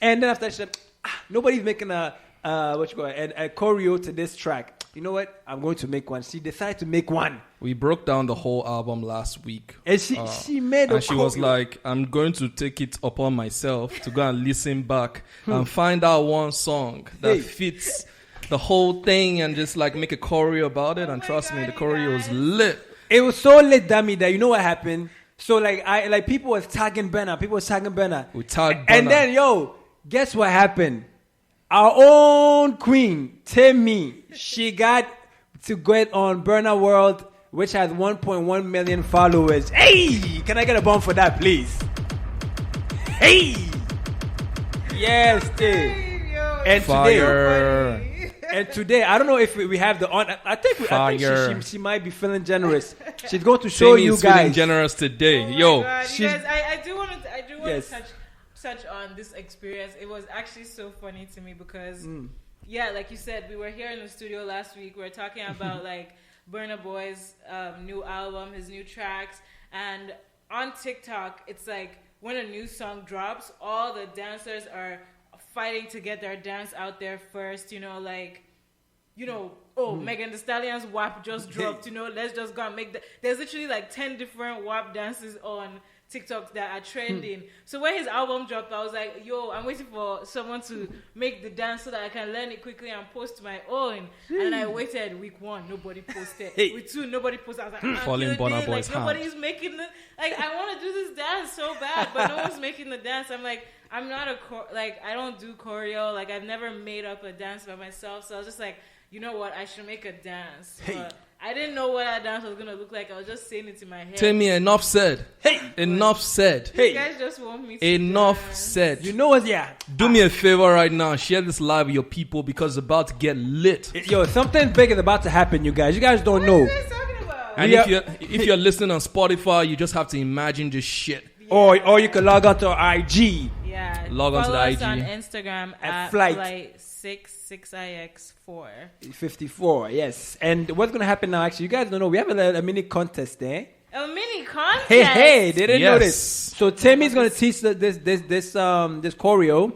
And then after she said, nobody's making a choreo to this track. You know what? I'm going to make one. She decided to make one. We broke down the whole album last week. And she made a and she was like, I'm going to take it upon myself to go and listen back and find out one song that fits the whole thing and just like make a choreo about it. And trust me, the choreo was lit. It was so lit, Dami, that you know what happened? So like people was tagging Benna. We tagged Benna. And then guess what happened? Our own queen, Timmy, she got to get on Burna World, which has 1.1 million followers. Hey, can I get a bomb for that, please? Hey, yes, dude. And Fire. Today, I don't know if we have the on. I think she might be feeling generous. She's going to show you guys. Feeling generous today, you guys, I do want to touch on this experience. It was actually so funny to me because, like you said, we were here in the studio last week. We were talking about like Burna Boy's new album, his new tracks, and on TikTok, it's like when a new song drops, all the dancers are fighting to get their dance out there first, Megan Thee Stallion's WAP just dropped, let's just go and make there's literally like 10 different WAP dances on TikToks that are trending. So when his album dropped, I was like, yo, I'm waiting for someone to make the dance so that I can learn it quickly and post my own. And I waited week 1, nobody posted. Week 2, nobody posted. I was like, Falling Burna Boy's like, nobody's making the, like, I want to do this dance so bad, but no one's making the dance. I'm like, I'm not I don't do choreo. Like, I've never made up a dance by myself. So I was just like, you know what? I should make a dance. But I didn't know what that dance was going to look like. I was just saying it in my head. Tell me, enough said. Enough said. You guys just want me to Enough dance. said. You know what? Yeah. Do me a favor right now. Share this live with your people because it's about to get lit. Yo, something big is about to happen, you guys. You guys don't know. What are you guys talking about? And if you're listening on Spotify, you just have to imagine this shit. Yeah. Or you can log on to our IG. Yeah. Log on to the IG. Follow us on Instagram at Flight 6ix4. 54, yes. And what's going to happen now, actually, you guys don't know. We have a mini contest there. A mini contest? Hey, they didn't know this. So Timmy's going to teach this choreo.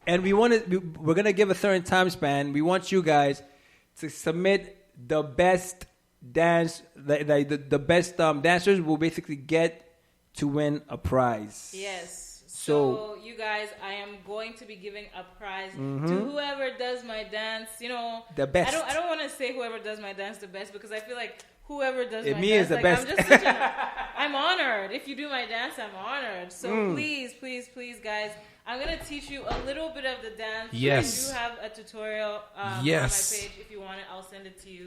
And we're going to give a certain time span. We want you guys to submit the best dance, the best dancers will basically get to win a prize. Yes. So you guys, I am going to be giving a prize to whoever does my dance. You know, the best. I don't want to say whoever does my dance the best because I feel like whoever does my me dance, is the like, best. I'm honored. If you do my dance, I'm honored. So please, guys, I'm gonna teach you a little bit of the dance. Yes. I do have a tutorial on my yes. page. If you want it, I'll send it to you.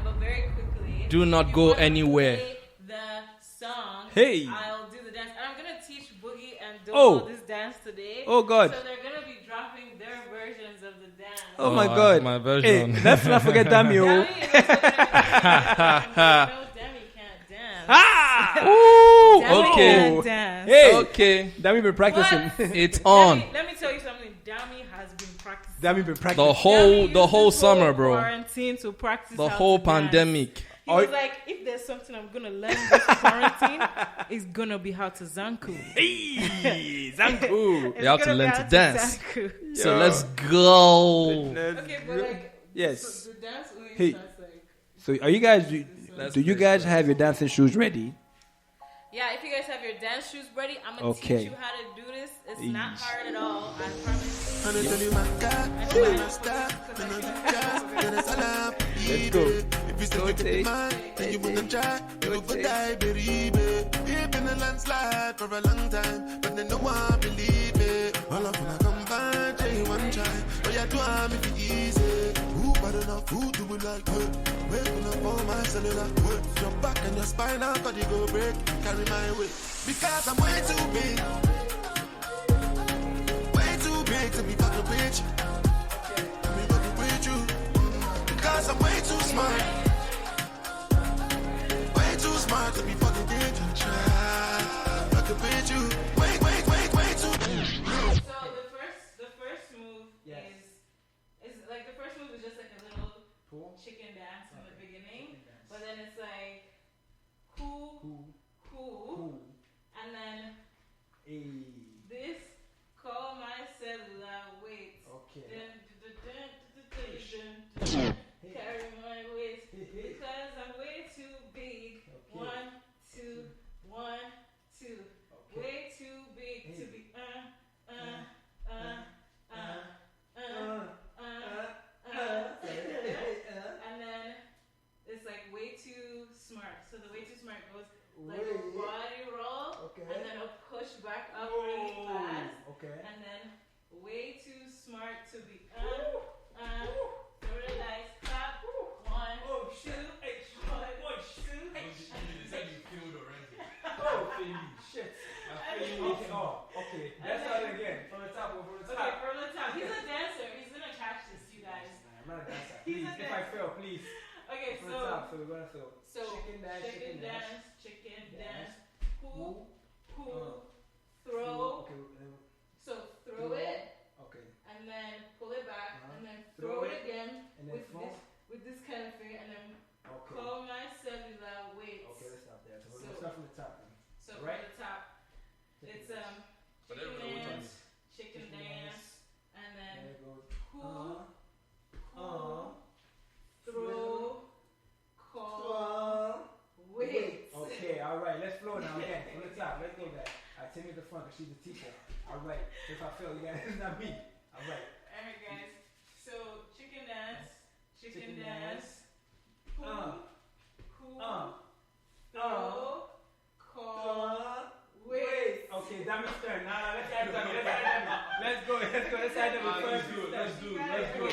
But very quickly, do not go anywhere. Play the song. Hey. I'll do the dance. And I'm gonna teach Boogie and Dolo this dance today. Oh God. So they're gonna be dropping their versions of the dance. Oh my God. My version. Hey, let's not forget Dami. Dami can't dance. Ooh, Dami okay. can't dance. Hey. Okay. Dami been practicing. It's on. Let me tell you something. Dami has been practicing. Dami been practicing. The whole summer, bro. Quarantine to practice. The how whole to dance. pandemic. He was like, if there's something I'm gonna learn this quarantine, it's gonna be how to zanku. Hey, zanku. You have to learn to dance. Zanku. So let's go. Okay, but like, yes. So the dance only starts like. So are you guys? Do you guys have your dancing shoes ready? Yeah, if you guys have your dance shoes ready, I'm gonna teach you how to do this. It's not hard at all. I promise. Let's go. If you still get the man, then you wanna try, you will die, baby. We've been a landslide for a long time, but then no one believe it. All of them come by, tell one try, but you do have it easy. Who bad enough, who do it like her? Waking up on my cellular, hurt your back and your spine, how could you go break? Carry my weight, because I'm way too big. Way too big to be fucking with you. Let me fucking with you. Because I'm way too smart. Way too smart to be fucking with you. Try fucking with you. Way too. So the first move is like the first move is just like a little chicken dance in the beginning, but then it's like who, and then this call my cellular wait. Okay. Carry my weight because I'm way too big. Okay. 1, 2, 1, 2. Okay. Way too big to be and then it's like way too smart. So the way too smart goes like a body roll and then a push back up really fast. Okay. And then way too smart to be throw the dice, clap, 1, 2, 1, 2. Oh, shit. Okay. Let's start again. From the top. Okay, from the top. He's a dancer. He's gonna catch this, you guys. I'm not a dancer. Please, if I fail, please. Okay, from the top, so we're gonna throw. So chicken dance. Who, throw. Okay. So throw it. Okay. And then pull it back, and then throw it again with this kind of thing, and then call my cellular wait. Okay, let's stop there. So we'll start from the top then. So from the top, it's chicken dance, and then who, throw, call, wait. Okay, all right, let's flow. go now. Okay, from the top. Let's go back. Alright, Timmy at the front, because she's the teacher. Alright, if I fail, you got it's not me. Alright. Alright, guys. So, chicken dance. Chicken dance. Throw. Call. Wait. Okay, Dami's turn. Now, let's add Dami. Let's go. Let's add Dami first. Let's do it. Let's go.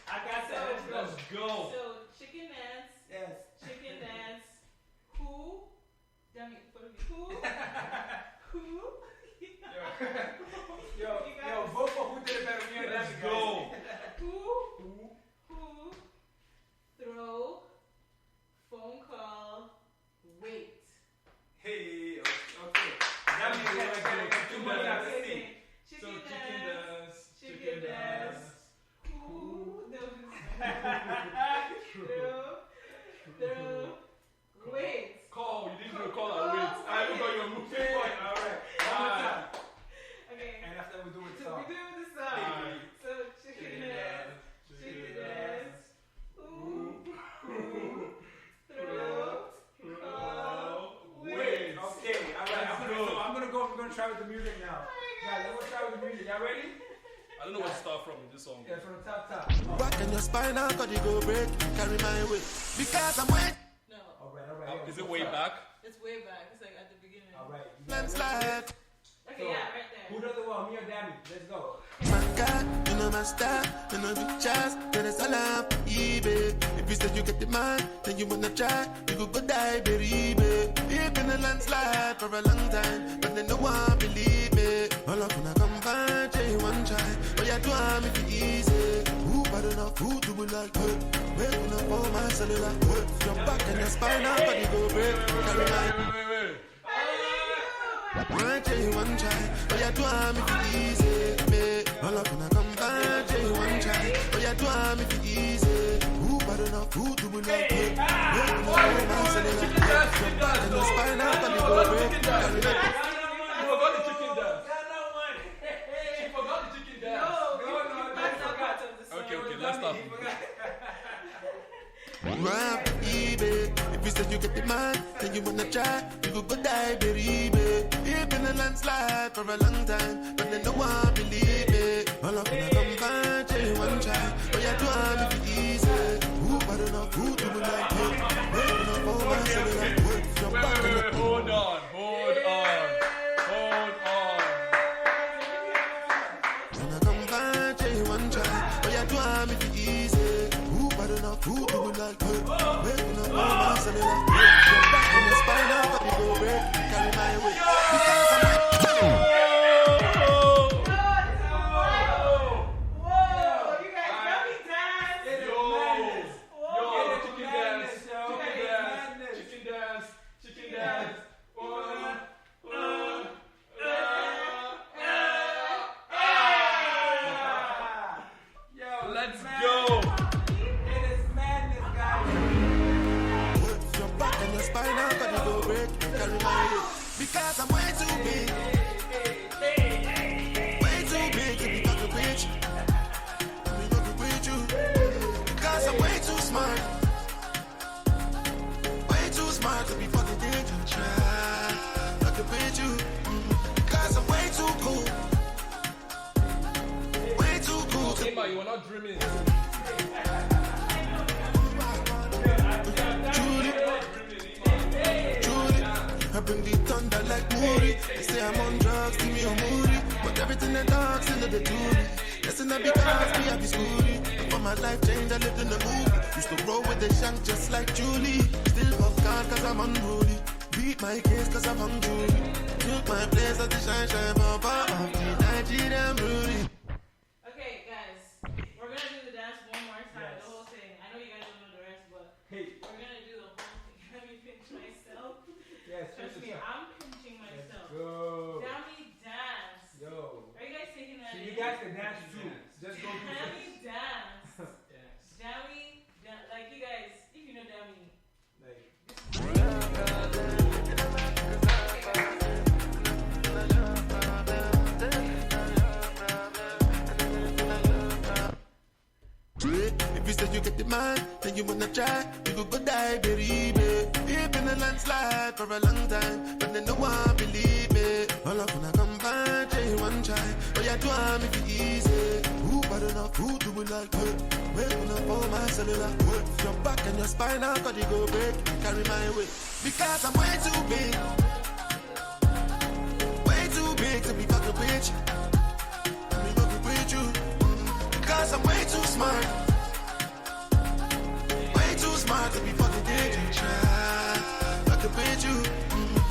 I got that. Let's go. So, chicken dance. Yes. Chicken dance. Who? Dami, follow me. Who? Yo, vote for who did it better. Me or Dami. Let's go. Who? Throw. Phone call. Wait. Hey, okay. Dami is Chicken dance. Who? Throw. Wait. Call. You didn't do a call and wait. I haven't got your movie point. Alright. One more time. Okay. And after we do it, So we do the song. So chicken dance. Who? Throw. Call. Wait. Okay. Alright. I'm gonna try with the music now. Guys, I'm gonna try with the music. Y'all ready? I don't know where to start from with this song. Yeah, from the top. Back in your spine, how could you go break? Carry my weight. Because I'm wet. No. Alright. Is it way back? It's way back. It's like at the beginning. Alright. Landslide. Okay, yeah, right there. Who does the one? Me or Dami? Let's go. My God, you know my style, you know the chance, then it's all up, eBay. If you say you get the man, then you wanna try, you go die, baby. You've been a landslide for a long time, but then no one believe it. All up when I come back, you one try, but you do I'm it easy. Who bad enough, who do it like good? Wake up for my cellular, good. Your back and your spine, how can you go break? Carry my one try, but you do I'm it easy. All up when I come back, one try, but you do I'm it easy. Who bad enough, who do it like good? Wake up for my cellular, good. Your back and your spine, how can you go break? Carry my You forgot the chicken dance. She forgot the chicken dance. No. Okay, let's start. Rap, eBay. If you say you get the man, then you wanna try, you go die, baby. You've been a landslide for a long time, but then no one believe it. All up when I come back, you one try, but you do I'm it easy. Who bad enough, who do it like good? Waking up all my cellular, good. Your back and your Hold on. When I come back, you one try, but you do I'm it easy. Who bad enough, who do it like good? Waking up all my cellular, good. Your back and your spine, how can you go break? Carry my weight. Because I'm because I'm way too big. Way too big to be fucking with you. I be fucking with you. Because I'm way too smart. Way too smart to be fucking with you. Try fucking with you. Because I'm way too cool. Way too cool. Okay, but you are not dreaming. I bring the thunder like Moody. They say I'm on drugs, give me a moody. But everything the dogs into the duty. Listen up because me I be schooly. Before my life changed, I lived in the movie. Used to roll with the shank just like Julie. Still pop card cause I'm unruly. Beat my case cause I'm hungry. Took my place at the shine papa of the Nigerian Rudy. Okay guys, we're gonna do the dance one more time, the whole thing. I know you guys don't know the rest, but we're gonna do the whole thing. Let me pinch myself. Yes, trust me, I'm pinching myself. Go. Dami dance. Yo. Are you guys taking that? So you guys can dance too. Just go do Dami this. dance. Dami, like you guys, if you know Dami, like. If you say you get the man, then you wanna try, you go die, baby. You've been a landslide for a long time, but then no one believe me. All up when I come back, try one try. Oh yeah, do I make it easy? Who bad enough? Who do we like? Wait when I phone my cellular. Your back and your spine, I got you go break. Carry my weight because I'm way too big. Way too big to be fucking with you. Let me fucking with you. Because I'm way too smart. Way too smart to be fucking with you. Fucking with you.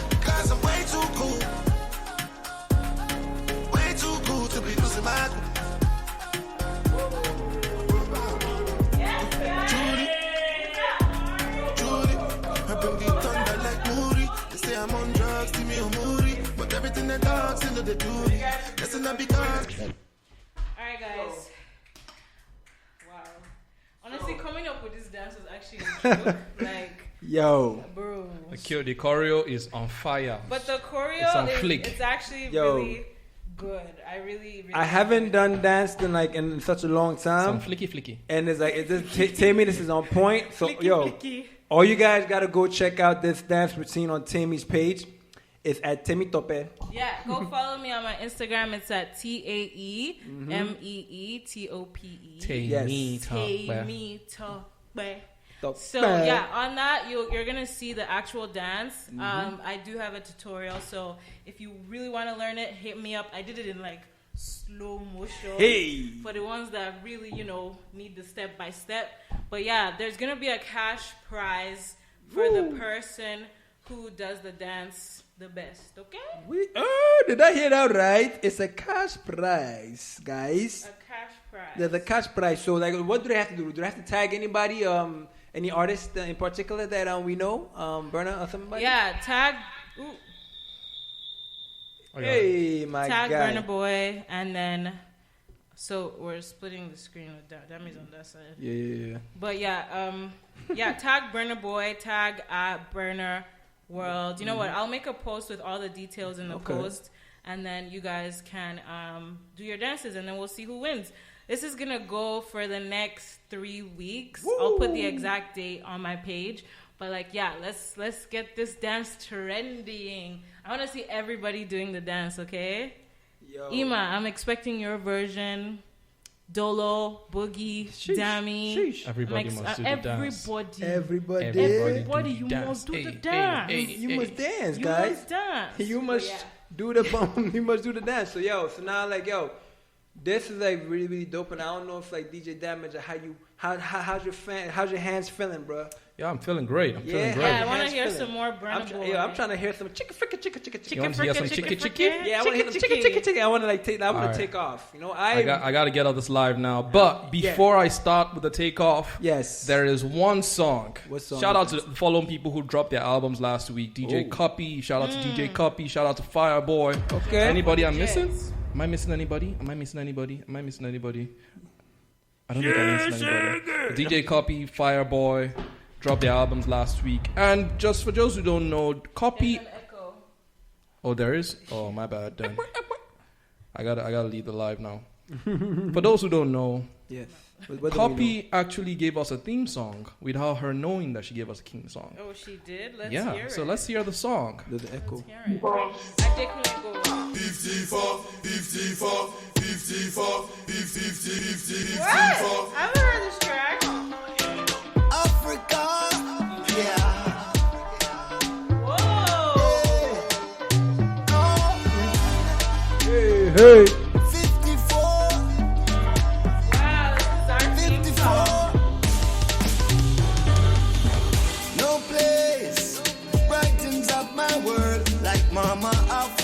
Because I'm way too cool. Way too cool to be losing my cool. Judy, I bring the thunder like Moody. They say I'm on drugs, see me on Moody. But everything the dogs into the duty. Listen up because. Alright, guys. Wow. Honestly, coming up with this dance was actually a joke. Like, yo, bro. The choreo is on fire. But the choreo it's on flick. It's actually really good. I really I haven't done dance in such a long time. Some flicky. And it's like, Tammy, this is on point. So, flicky. All you guys got to go check out this dance routine on Tammy's page. It's at Tammy Tope. Yeah, go follow me on my Instagram. It's at TAEMEETOPE. Tammy Tope. So yeah, on that you're gonna see the actual dance. I do have a tutorial, so if you really want to learn it, hit me up. I did it in like slow motion for the ones that really need the step by step. But yeah, there's gonna be a cash prize for the person who does the dance the best. Okay? Did I hear that right? It's a cash prize, guys. A cash prize. There's a cash prize. So like, what do they have to do? Do they have to tag anybody? Any artist in particular that we know? Burner or somebody? Yeah, tag. Ooh. Hey, my tag guy. Burner Boy, and then so we're splitting the screen with that. That means on that side. Yeah. But yeah, tag Burner Boy, tag at Burner World. You know what? I'll make a post with all the details in the post, and then you guys can do your dances, and then we'll see who wins. This is gonna go for the next 3 weeks. Woo! I'll put the exact date on my page. But let's get this dance trending. I want to see everybody doing the dance. Okay, yo. Ima, I'm expecting your version. Dolo, Boogie, Dami. Everybody must do the dance. Everybody, you must do the dance. You must dance, guys. You must do the bump. You must do the dance. So now this is like really, really dope, and I don't know if like DJ Damiger, how's your hands feeling, bro? Yeah, I'm feeling great. Yeah, I want to hear some more Burna Boy. I'm trying to hear some chicka fricka. You want to hear some chicka? Yeah, I want to hear some chicka. I want to take off. I got to get out this live now. But before I start with the takeoff, there is one song. What song? Shout out to the following people who dropped their albums last week. DJ Copy. Shout out to DJ Copy. Shout out to Fireboy. Okay. Anybody I'm missing? Am I missing anybody? I don't think I'm missing anybody. DJ Copy, Fireboy dropped their albums last week. And just for those who don't know, Copy. There's an echo. Oh, there is? Oh, my bad. Then I gotta leave the live now. For those who don't know, Copy actually gave us a theme song without her knowing that she gave us a theme song. Oh, she did? Let's hear it. So let's hear the song. There's an echo. I think we go. 54. What? I haven't heard this track. Africa. Yeah. Whoa. Hey. 54. Wow, this is our 54. No place brightens up my world like Mama Africa.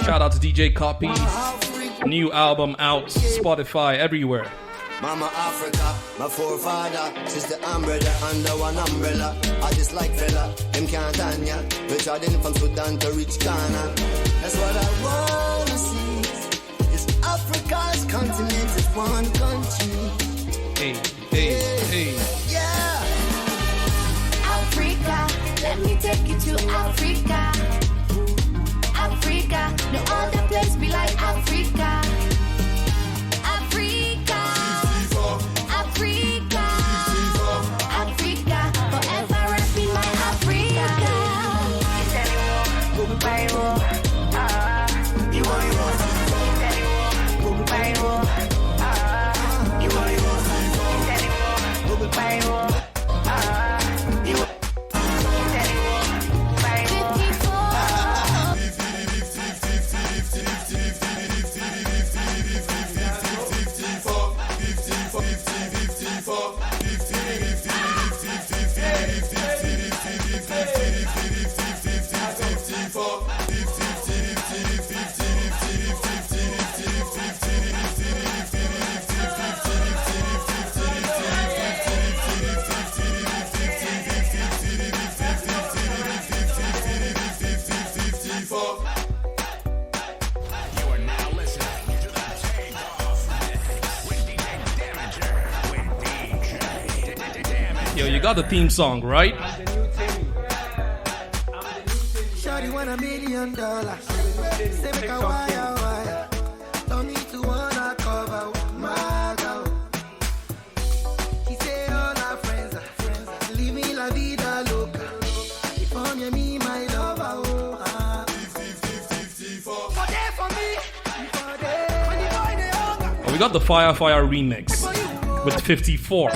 Shout out to DJ Copy. New album out, Spotify, everywhere. Mama Africa, my forefather, she's the umbrella under one umbrella. I just like fella, him can't stand ya. We're traveling from Sudan to reach Ghana. That's what I wanna see. Is Africa's continent is one country. Hey. Yeah. Africa, let me take you to Africa. Africa, no other place be like Africa. Africa. Yo, you got the theme song, right? Shawty want $1 million. Say make a wire. Don't need to wanna cover my girl. She say all our friends are leave me la vida loca. If only me my lover. For there for me. Oh, we got the Fire remix with 54.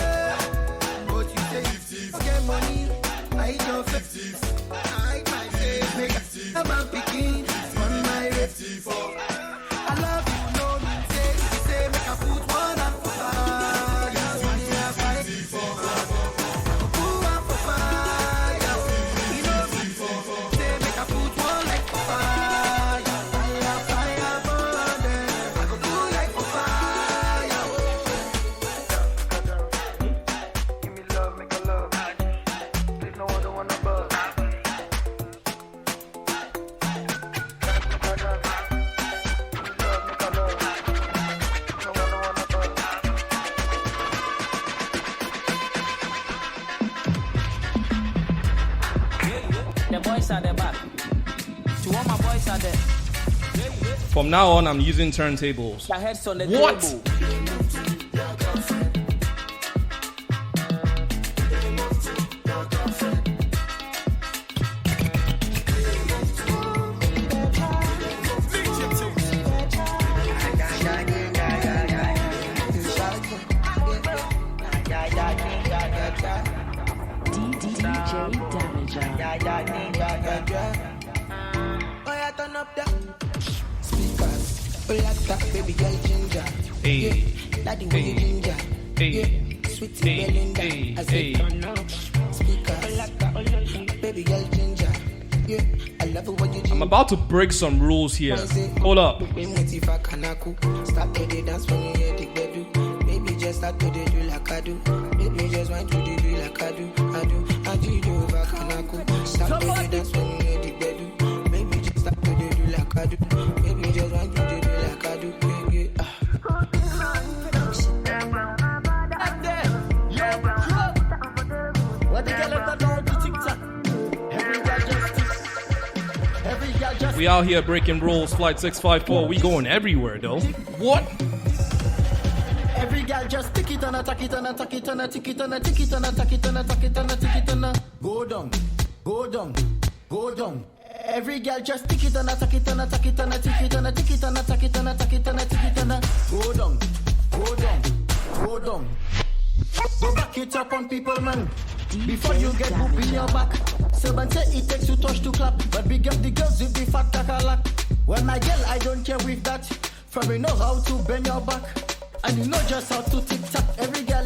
From now on, I'm using turntables. What? DJ Damiger. Turn up the speakers. Like that baby girl ginger. Hey. Daddy way you ginger. Hey. Sweet Belinda. I say turn up speakers. Like that baby girl ginger. Yeah. I love it when you ginger. I'm about to break some rules here. Hold up. Start to the dance when you hear the bedu. Baby just start to do like I do. Baby just want to do like I do. I do Vakanaku. Start to the dance when you hear the bedu. Baby just start to do like I do. Baby just want to do like I do. What the girl ever done to TikTok? We out here breaking rules. Flight 654. We going everywhere though. What? Every girl just tick it and attack it and attack it and attack it and attack it and attack it and attack it and attack it and go down, go down, go down. Every girl just tick it and attack it and attack it and attack it and attack it and attack it and attack it and attack it and go down, go down, go down. Go back it up on people, man. Before you get poop in your back. Seven say it takes two touch to clap, but big up the girls with the fat takalak. When my girl, I don't care with that. For me know how to bend your back. And you know just how to tick tock. Every girl,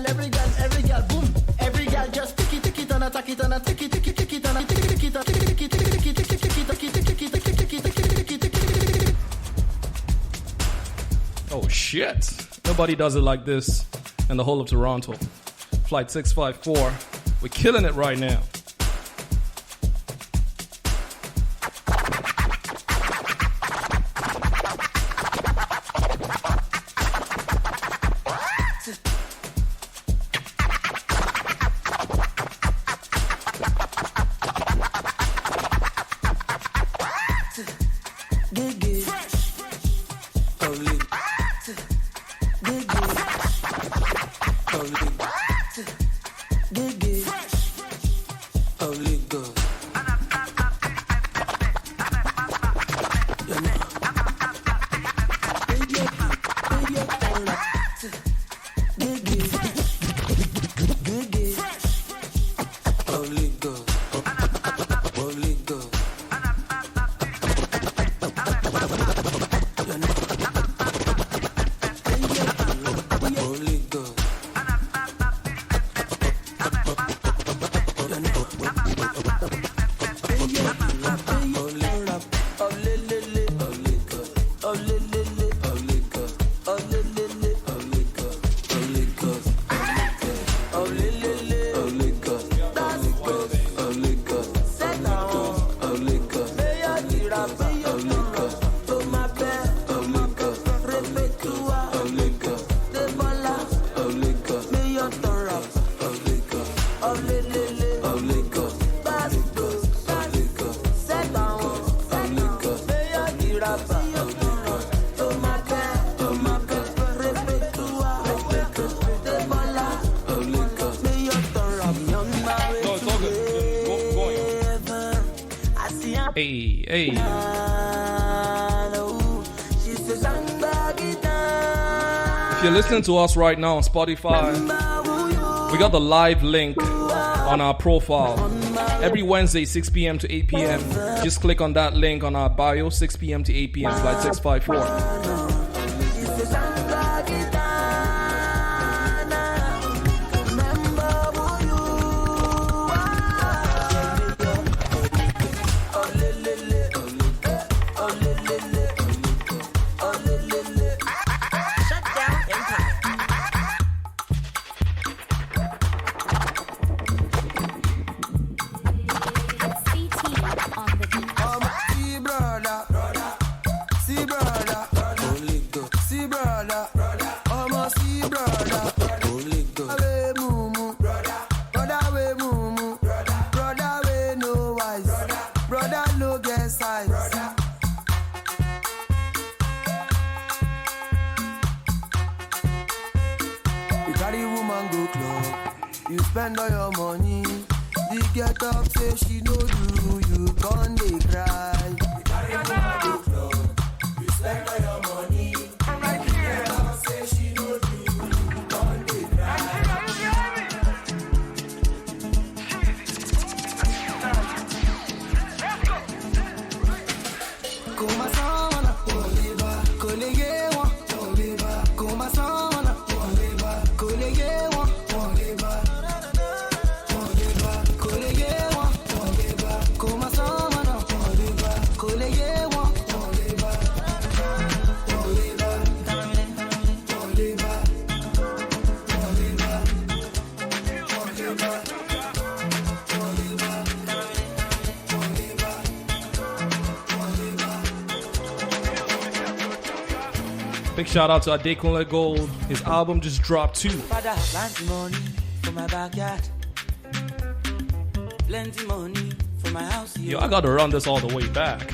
boom. Every girl just tick it and attack it and attack it, tick it and attack it, tick it and tick it. Oh shit. Nobody does it like this in the whole of Toronto. Flight 654. We're killing it right now. Hey, hey. If you're listening to us right now on Spotify, we got the live link on our profile. Every Wednesday, 6 p.m. to 8 p.m. Just click on that link on our bio, 6 p.m. to 8 p.m. Flight 654. Spend all your money. The get up say she no do. You gon' dey cry. You carry your woman go club. You spend all your money. The get up say she no do. You gon' dey cry. Kuma sana oliva, kolege wa oliva. Kuma sana oliva, kolege wa oliva. Big shout out to Adekunle Gold. His album just dropped too. Father, plenty money for my backyard. Plenty money for my house. Yo, I gotta run this all the way back.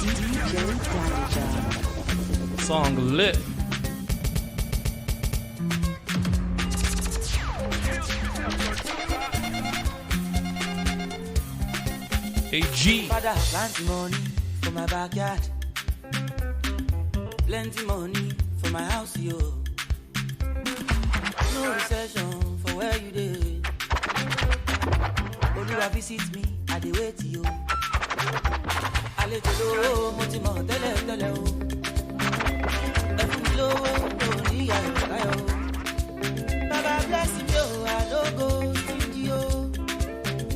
DJ Damiger. Song lit. AG. Father, plenty money for my backyard. Plenty money for my house, yo. No recession for where you did. Oluwa visit me, I dey wait yo. Àlejò lówó, mo ti mọ̀ tẹ́lẹ̀ o. Ẹ fún mi lówó, mo ní ayọ̀. Baba bless me, yo, I no go stingy, yo.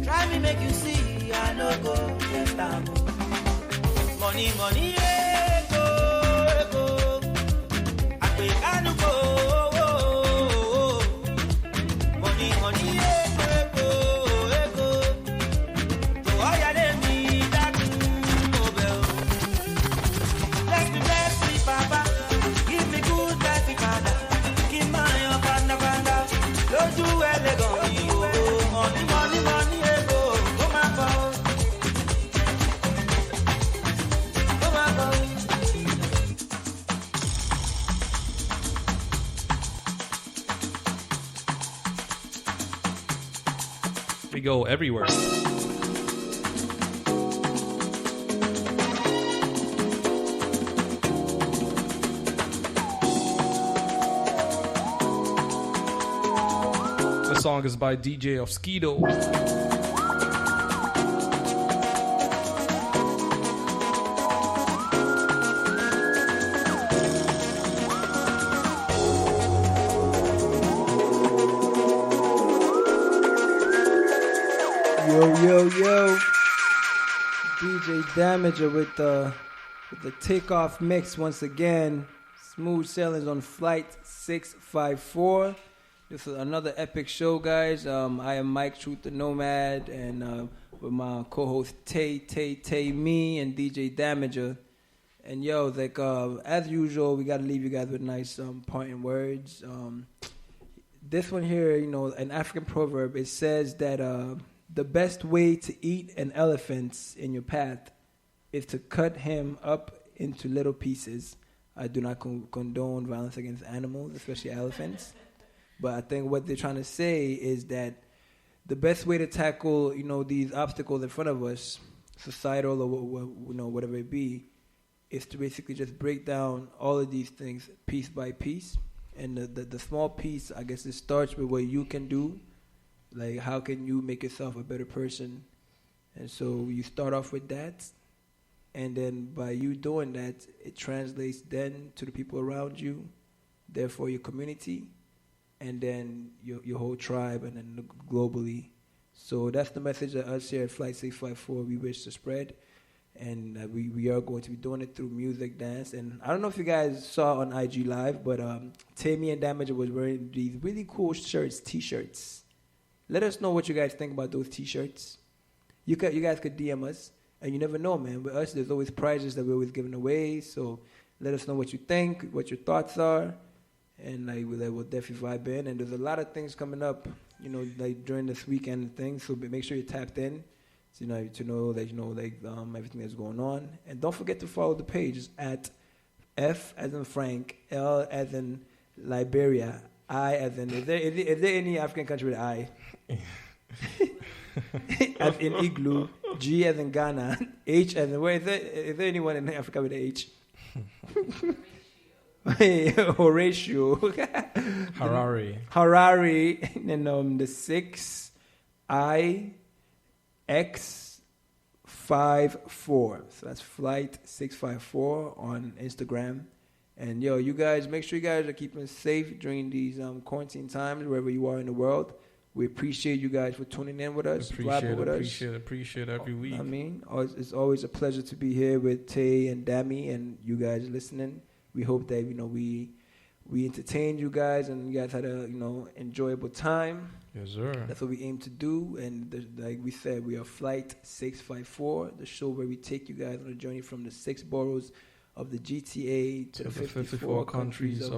Try me make you see, I no go get down. Money, money, ego. We go everywhere. The song is by DJ of Skido. Yo, DJ Damiger with the takeoff mix once again. Smooth sailings on flight 654. This is another epic show, guys. I am Mike Truth the Nomad, and with my co-host Tae, me, and DJ Damiger. And yo, like as usual, we gotta leave you guys with nice parting words. This one here, you know, an African proverb. It says that the best way to eat an elephant in your path is to cut him up into little pieces. I do not condone violence against animals, especially elephants. But I think what they're trying to say is that the best way to tackle, these obstacles in front of us, societal or whatever it be, is to basically just break down all of these things piece by piece. And the small piece, I guess, it starts with what you can do. Like, how can you make yourself a better person? And so you start off with that. And then by you doing that, it translates then to the people around you, therefore your community, and then your whole tribe, and then globally. So that's the message that us here at Flight 654 we wish to spread. And we are going to be doing it through music, dance. And I don't know if you guys saw on IG Live, but Tammy and Damiger was wearing these really cool shirts, T-shirts. Let us know what you guys think about those T-shirts. You guys could DM us. And you never know, man. With us, there's always prizes that we're always giving away. So let us know what you think, what your thoughts are. And we'll definitely vibe in. And there's a lot of things coming up, during this weekend and things. So make sure you're tapped in, to know that everything that's going on. And don't forget to follow the page. It's at F as in Frank, L as in Liberia, I as in. Is there any African country with I? As in Igloo, G as in Ghana, H as in where is there anyone in Africa with an H? Horatio. Harare. And the 6 I X 54. So that's Flight 654 on Instagram. And you guys, make sure you guys are keeping safe during these quarantine times wherever you are in the world. We appreciate you guys for tuning in with us, Appreciate every week. I mean, it's always a pleasure to be here with Tay and Dami and you guys listening. We hope that we entertained you guys and you guys had a enjoyable time. Yes, sir. That's what we aim to do. And like we said, we are Flight 654, the show where we take you guys on a journey from the 6 boroughs of the GTA to the 54 countries of